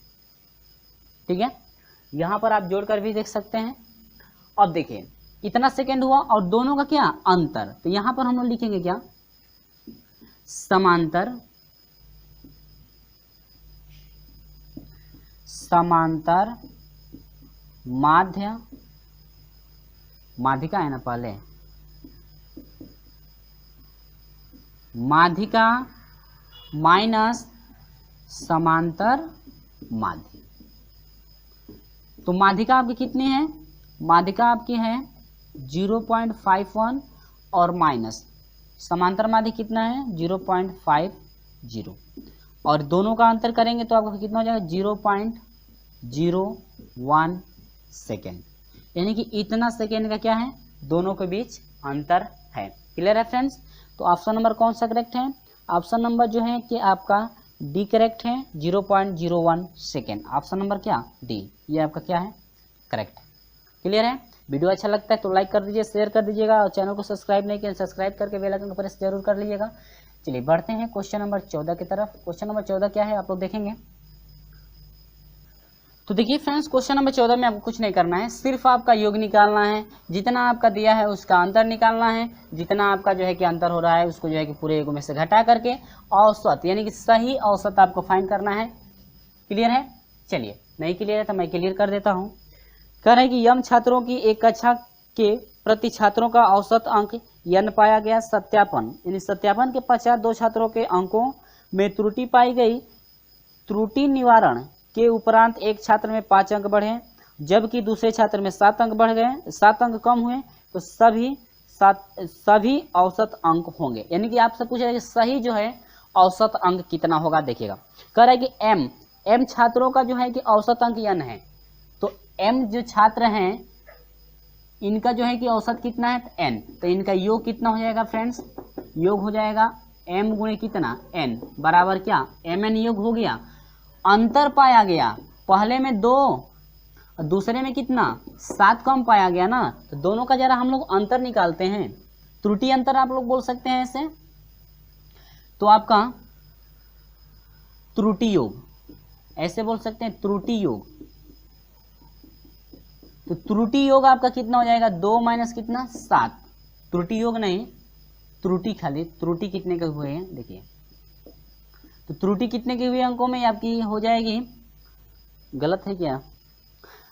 ठीक है। यहाँ पर आप जोड़कर भी देख सकते हैं। अब देखिए इतना सेकेंड हुआ, और दोनों का क्या अंतर, तो यहाँ पर हम लोग लिखेंगे क्या समांतर माध्य, माध्यिका है ना पहले, माध्यिका माइनस समांतर माध्य। तो माध्यिका आपकी कितनी है, माध्यिका आपकी है 0.51 और माइनस समांतर माध्य कितना है 0.50, और दोनों का अंतर करेंगे तो आपका कितना हो जाएगा 0.01 सेकेंड, यानी कि इतना सेकेंड का क्या है दोनों के बीच अंतर है। क्लियर है फ्रेंड्स। तो ऑप्शन नंबर कौन सा करेक्ट है, ऑप्शन नंबर जो है कि आपका डी करेक्ट है 0.01 सेकेंड, ऑप्शन नंबर क्या डी, ये आपका क्या है करेक्ट। क्लियर है। वीडियो अच्छा लगता है तो लाइक कर दीजिए, शेयर कर दीजिएगा, और चैनल को सब्सक्राइब नहीं किया सब्सक्राइब करके बेल आइकन को प्रेस जरूर कर लीजिएगा। चलिए बढ़ते हैं क्वेश्चन नंबर 14 की तरफ। क्वेश्चन नंबर 14 क्या है आप लोग देखेंगे। तो देखिए फ्रेंड्स, क्वेश्चन नंबर 14 में आपको कुछ नहीं करना है, सिर्फ आपका योग निकालना है, जितना आपका दिया है उसका अंतर निकालना है, जितना आपका जो है कि अंतर हो रहा है उसको जो है कि पूरे योग में से घटा करके औसत यानी कि सही औसत आपको फाइंड करना है। क्लियर है। चलिए नहीं क्लियर है तो मैं क्लियर कर देता हूँ। कह रहे हैं कि यम छात्रों की एक कक्षा के प्रति छात्रों का औसत अंक n पाया गया। सत्यापन यानी सत्यापन के पश्चात 2 छात्रों के अंकों में त्रुटि पाई गई। त्रुटि निवारण के उपरांत एक छात्र में 5 अंक बढ़े, जबकि दूसरे छात्र में 7 अंक बढ़ गए, 7 अंक कम हुए, तो सभी औसत अंक होंगे। यानी कि आपसे पूछा कि सही जो है औसत अंक कितना होगा। देखिएगा कह रहा है कि m छात्रों का जो है कि औसत अंक n है, तो m जो छात्र हैं इनका जो है कि औसत कितना है n, तो इनका योग कितना हो जाएगा फ्रेंड्स, योग हो जाएगा m गुणे कितना n बराबर क्या mn योग हो गया। अंतर पाया गया, पहले में 2 और दूसरे में कितना 7 कम पाया गया ना, तो दोनों का जरा हम लोग अंतर निकालते हैं। त्रुटि अंतर आप लोग बोल सकते हैं ऐसे, तो आपका त्रुटि योग ऐसे बोल सकते हैं, त्रुटि योग। तो त्रुटि योग आपका कितना हो जाएगा 2 माइनस कितना 7, त्रुटि योग नहीं त्रुटि, खाली त्रुटि कितने के हुए हैं देखिए, तो त्रुटि कितने के हुए अंकों में आपकी हो जाएगी, गलत है क्या,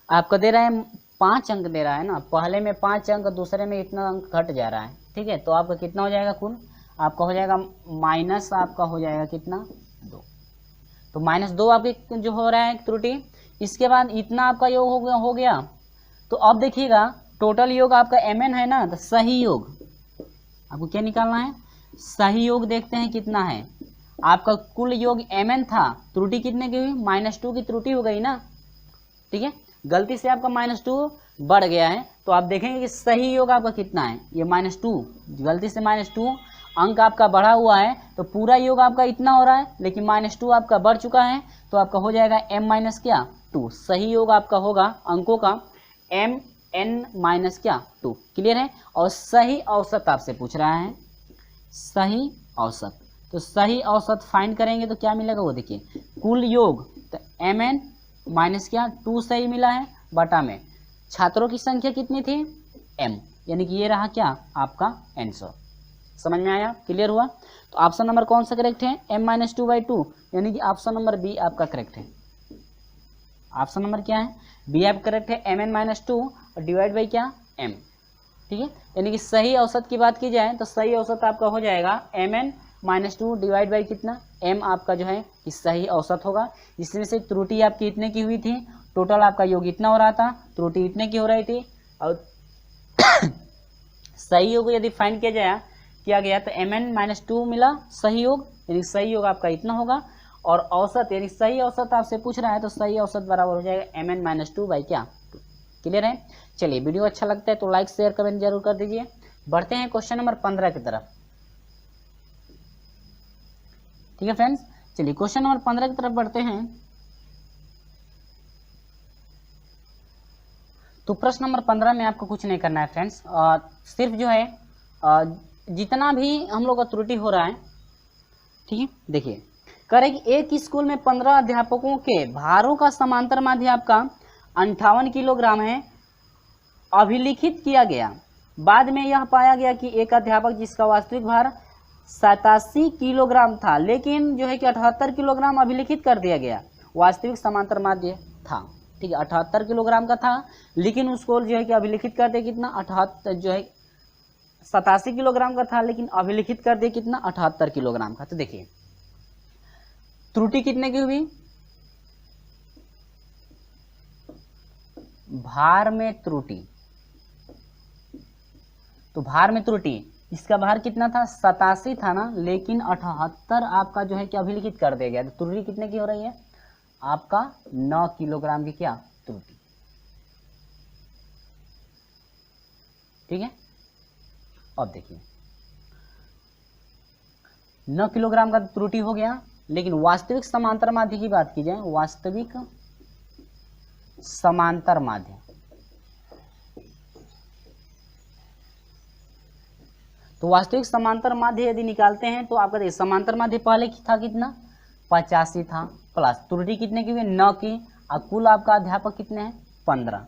आपका दे रहा है 5 अंक दे रहा है ना, पहले में 5 अंक दूसरे में इतना अंक घट जा रहा है, ठीक है। तो आपका कितना हो जाएगा कुल, आपका हो जाएगा माइनस, आपका हो जाएगा कितना 2, तो -2 आपके जो हो रहा है त्रुटि। इसके बाद इतना आपका योग हो गया। तो अब देखिएगा टोटल योग आपका mn है ना, तो सही योग आपको क्या निकालना है, सही योग देखते हैं कितना है। आपका कुल योग mn था, त्रुटि कितने की हुई -2 की त्रुटि हो गई ना, ठीक है, गलती से आपका -2 बढ़ गया है, तो आप देखेंगे कि सही योग आपका कितना है, ये -2, गलती से -2 अंक आपका बढ़ा हुआ है, तो पूरा योग आपका इतना हो रहा है, लेकिन -2 आपका बढ़ चुका है, तो आपका हो जाएगा m - क्या 2, सही योग आपका होगा अंकों का n माइनस क्या 2। क्लियर है। और सही औसत आपसे पूछ रहा है, सही औसत। तो सही औसत फाइंड करेंगे तो क्या मिलेगा वो देखिए, कुल योग तो mn माइनस क्या 2 सही मिला है, बटा में छात्रों की संख्या कितनी थी m, यानी कि ये रहा क्या आपका आंसर। समझ में आया, क्लियर हुआ। तो ऑप्शन नंबर कौन सा करेक्ट है, m माइनस 2/2, यानी कि ऑप्शन नंबर बी आपका करेक्ट है। ऑप्शन नंबर क्या है, बी आप करेक्ट है, mn माइनस 2 और डिवाइड बाई क्या m। ठीक है, यानी कि सही औसत की बात की जाए तो सही औसत आपका हो जाएगा mn माइनस 2 डिवाइड बाई कितना m, आपका जो है कि सही औसत होगा। इसमें से त्रुटि आपकी इतने की हुई थी, टोटल आपका योग इतना हो रहा था, त्रुटि इतने की हो रही थी, और सही योग यदि फाइंड किया गया तो mn माइनस 2 मिला सही योग, यानी सही योग आपका इतना होगा। और औसत यानी सही औसत आपसे पूछ रहा है तो सही औसत बराबर हो जाएगा mn माइनस 2 बाई क्या 2। क्लियर है। चलिए, वीडियो अच्छा लगता है तो लाइक शेयर कमेंट जरूर कर दीजिए। बढ़ते हैं क्वेश्चन नंबर 15 की तरफ। ठीक है फ्रेंड्स, चलिए क्वेश्चन नंबर 15 की तरफ बढ़ते हैं। तो प्रश्न नंबर 15 में आपको कुछ नहीं करना है फ्रेंड्स, सिर्फ जो है जितना भी हम लोग का त्रुटि हो रहा है, ठीक है, देखिए कह रहे कि एक स्कूल में 15 अध्यापकों के भारों का समांतर माध्य आपका 58 किलोग्राम है, अभिलिखित किया गया। बाद में यह पाया गया कि एक अध्यापक जिसका वास्तविक भार 87 किलोग्राम था, लेकिन जो है कि 78 किलोग्राम अभिलिखित कर दिया गया, वास्तविक समांतर माध्य था। ठीक है, 78 किलोग्राम का था, लेकिन उसको जो है कि अभिलिखित कर दिया कितना 78, जो है 87 किलोग्राम का था, लेकिन अभिलिखित कर दिया कितना 78 किलोग्राम का। तो देखिए त्रुटि कितने की हुई, भार में त्रुटि, तो भार में त्रुटि इसका भार कितना था 87 था ना, लेकिन 78 आपका जो है कि अभिलिखित कर दिया गया। तो त्रुटि कितने की हो रही है आपका 9 किलोग्राम की क्या त्रुटि। ठीक है, अब देखिए 9 किलोग्राम का त्रुटि हो गया, लेकिन वास्तविक समांतर माध्य की बात की जाए, वास्तविक समांतर माध्य, तो वास्तविक समांतर माध्य यदि निकालते हैं तो आपका देखिए समांतर माध्य पहले था कितना 85 था, प्लस त्रुटि कितने की हुई 9 की, और कुल आपका अध्यापक कितने हैं 15।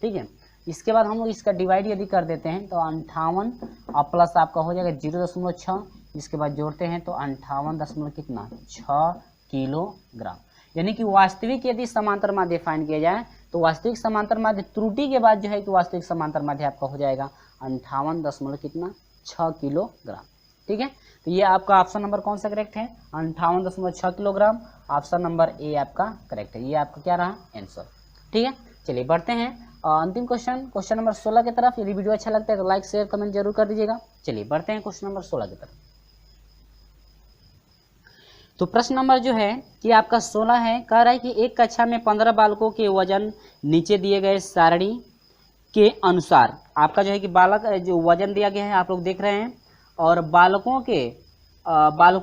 ठीक है, इसके बाद हम लोग इसका डिवाइड यदि कर देते हैं तो 58 और प्लस आपका हो जाएगा 0.6, इसके बाद जोड़ते हैं तो 58 कितना 6 किलोग्राम। यानी कि वास्तविक यदि समांतर माध्य फाइंड किया जाए तो वास्तविक समांतर माध्य त्रुटि के बाद जो है कि वास्तविक समांतर माध्य आपका हो जाएगा 58 कितना 6 किलोग्राम। ठीक है, तो ये आपका ऑप्शन नंबर कौन सा करेक्ट है 58.6 किलोग्राम। ऑप्शन नंबर ए आपका करेक्ट है, ये आपका क्या रहा आंसर। ठीक है, चलिए बढ़ते हैं अंतिम क्वेश्चन नंबर 16 की तरफ। यदि वीडियो अच्छा लगता है तो लाइक शेयर कमेंट जरूर कर दीजिएगा। चलिए बढ़ते हैं क्वेश्चन नंबर 16 की तरफ। तो प्रश्न नंबर जो है कि आपका 16 है, कह रहा है कि एक कक्षा में 15 बालकों के वजन नीचे दिए गए सारणी के अनुसार आपका जो है कि बालक जो वजन दिया गया है आप लोग देख रहे हैं, और बालकों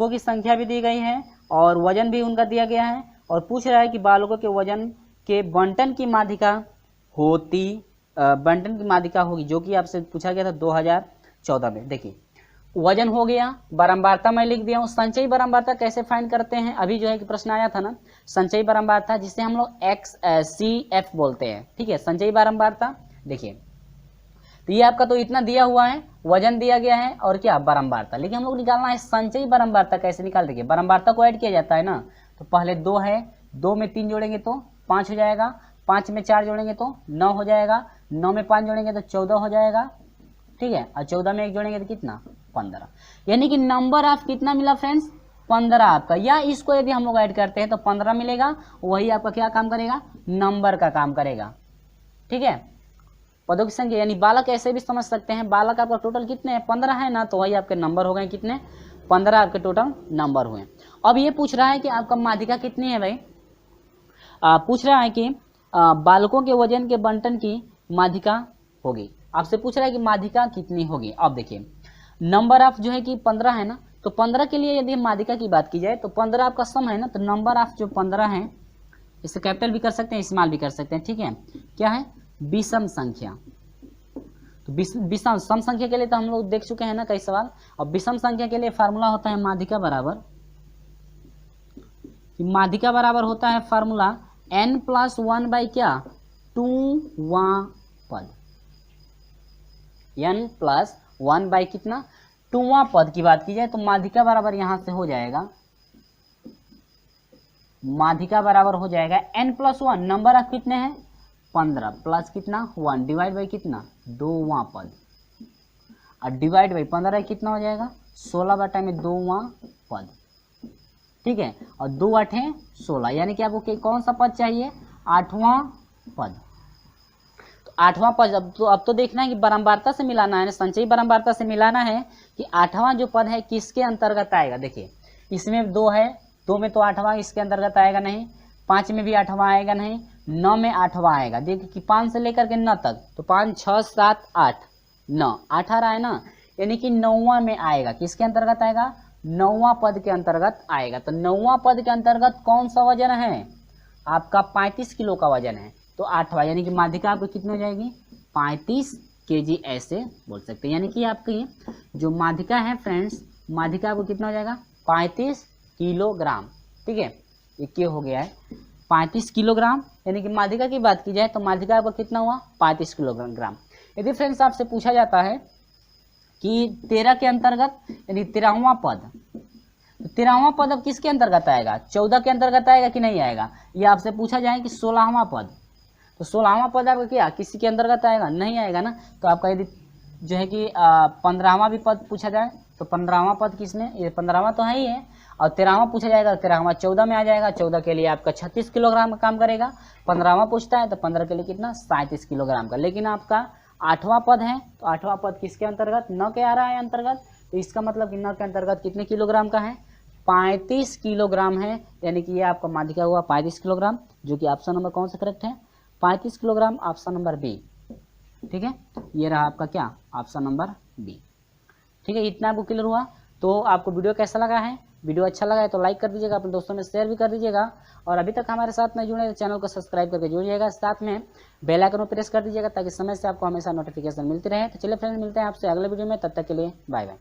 की संख्या भी दी गई है और वजन भी उनका दिया गया है, और पूछ रहा है कि बालकों के वजन के बंटन की माध्यिका होगी, जो कि आपसे पूछा गया था 2014 में। देखिए वजन हो गया, बारंबारता मैं लिख दिया हूँ। संचयी बारंबारता कैसे फाइंड करते हैं, अभी जो है कि प्रश्न आया था ना, संचयी बारंबारता जिसे हम लोग XCF बोलते हैं। ठीक है, संचयी बारंबारता देखिए, तो ये आपका तो इतना दिया हुआ है, वजन दिया गया है और क्या बारंबारता, लेकिन हम लोग निकालना है संचयी बारंबारता। कैसे निकाल देंगे, बारंबारता को ऐड किया जाता है ना, तो पहले 2 है, 2 में 3 जोड़ेंगे तो 5 हो जाएगा, 5 में 4 जोड़ेंगे तो 9 हो जाएगा, 9 में 5 जोड़ेंगे तो 14 हो जाएगा। ठीक है, और 14 में 1 जोड़ेंगे तो कितना 15, यानी कि नंबर ऑफ कितना मिला फ्रेंड्स 15 आपका, या इसको यदि हम लोग ऐड करते हैं तो 15 मिलेगा, वही आपका क्या काम करेगा नंबर का काम करेगा। ठीक है, पदों की संख्या, यानी बालक ऐसे भी समझ सकते हैं, बालक आपका टोटल कितने हैं 15 है ना, तो वही आपके नंबर हो गए कितने 15 आपके टोटल नंबर हुए। अब ये पूछ रहा है कि आपका माध्यिका कितनी है भाई, पूछ रहा है कि बालकों के वजन के बंटन की माध्यिका होगी, आपसे पूछ रहा है कि माध्यिका कितनी होगी। अब देखिए नंबर ऑफ जो है कि 15 है ना, तो 15 के लिए यदि माध्यिका की बात की जाए तो 15 आपका सम है ना, तो नंबर ऑफ जो 15 है इसे कैपिटल भी कर सकते हैं स्मॉल भी कर सकते हैं। ठीक है, क्या है विषम संख्या। तो विषम सम संख्या के लिए तो हम लोग देख चुके हैं ना कई सवाल, और विषम संख्या के लिए फार्मूला होता है माध्यिका बराबर, माध्यिका बराबर होता है फार्मूला n+1 बाई क्या 2वां पद, n+1 बाई कितना 2वां पद की बात की जाए तो माध्यिका बराबर यहां से हो जाएगा, माध्यिका बराबर हो जाएगा n+1, नंबर ऑफ कितने हैं 15 प्लस कितना 1 डिवाइड बाई कितना 2वां पद, और डिवाइड बाई 15 कितना हो जाएगा 16 बटा में 2वां पद, ठीक है। और 2 8 16, यानी कि आपको कौन सा पद चाहिए 8वां पद। तो 8वां पद अब तो देखना है कि बारंबारता से मिलाना है, संचयी बारंबारता से मिलाना है कि 8वां जो पद है किसके अंतर्गत आएगा। देखिए इसमें 2 है, 2 में तो 8वां इसके अंतर्गत आएगा नहीं, 5 में भी 8वां आएगा नहीं, 9 में 8वां आएगा। देखिए कि 5 से लेकर के 9 तक, तो 5 6 7 8 9 8 आ रहा है ना, यानी कि 9वां में आएगा, किसके अंतर्गत आएगा 9वां पद के अंतर्गत आएगा। तो 9वां पद के अंतर्गत कौन सा वजन है आपका 35 किलो का वजन है, तो 8वां, यानी कि माध्यिका आपको कितनी हो जाएगी 35 kg, ऐसे बोल सकते हैं। यानी कि आपकी जो माध्यिका है फ्रेंड्स, माध्यिका आपको कितना हो जाएगा 35 किलोग्राम, ठीक है, ये हो गया है 35 किलोग्राम, यानी कि माध्यिका की बात की जाए तो माध्यिका आपका कितना हुआ 35 किलोग्राम। यदि फ्रेंड्स आपसे पूछा जाता है कि 13 के अंतर्गत यानी 13वां पद, तो 13वां पद अब किसके अंतर्गत आएगा 14 के अंतर्गत आएगा कि नहीं आएगा। ये आपसे पूछा जाए कि 16वां पद, तो 16वां पद आपका क्या किसी के अंतर्गत आएगा, नहीं आएगा ना। तो आपका यदि जो है कि 15वां भी पद पूछा जाए तो 15वां पद किसमें, ये 15वां तो है ही है, और 13वां पूछा जाएगा तो 13वां 14 में आ जाएगा, 14 के लिए आपका 36 किलोग्राम का काम करेगा। 15वां पूछता है तो 15 के लिए कितना 37 किलोग्राम का। लेकिन आपका 8वां पद है, तो 8वां पद किसके अंतर्गत 9 के आ रहा है अंतर्गत, तो इसका मतलब कि 9 के अंतर्गत कितने किलोग्राम का है 35 किलोग्राम है, यानी कि ये आपका माध्यिका हुआ 35 किलोग्राम, जो कि ऑप्शन नंबर कौन सा करेक्ट है 35 किलोग्राम, ऑप्शन नंबर बी, ठीक है। ये रहा आपका क्या ऑप्शन नंबर बी, ठीक है। इतना आपको क्लियर हुआ। तो आपको वीडियो कैसा लगा है, वीडियो अच्छा लगा है तो लाइक कर दीजिएगा, अपने दोस्तों में शेयर भी कर दीजिएगा, और अभी तक हमारे साथ नहीं जुड़े तो चैनल को सब्सक्राइब करके जुड़िएगा, साथ में बेल आइकन को प्रेस कर दीजिएगा ताकि समय से आपको हमेशा नोटिफिकेशन मिलती रहे। तो चलिए फ्रेंड्स मिलते हैं आपसे अगले वीडियो में, तब तक के लिए बाय बाय।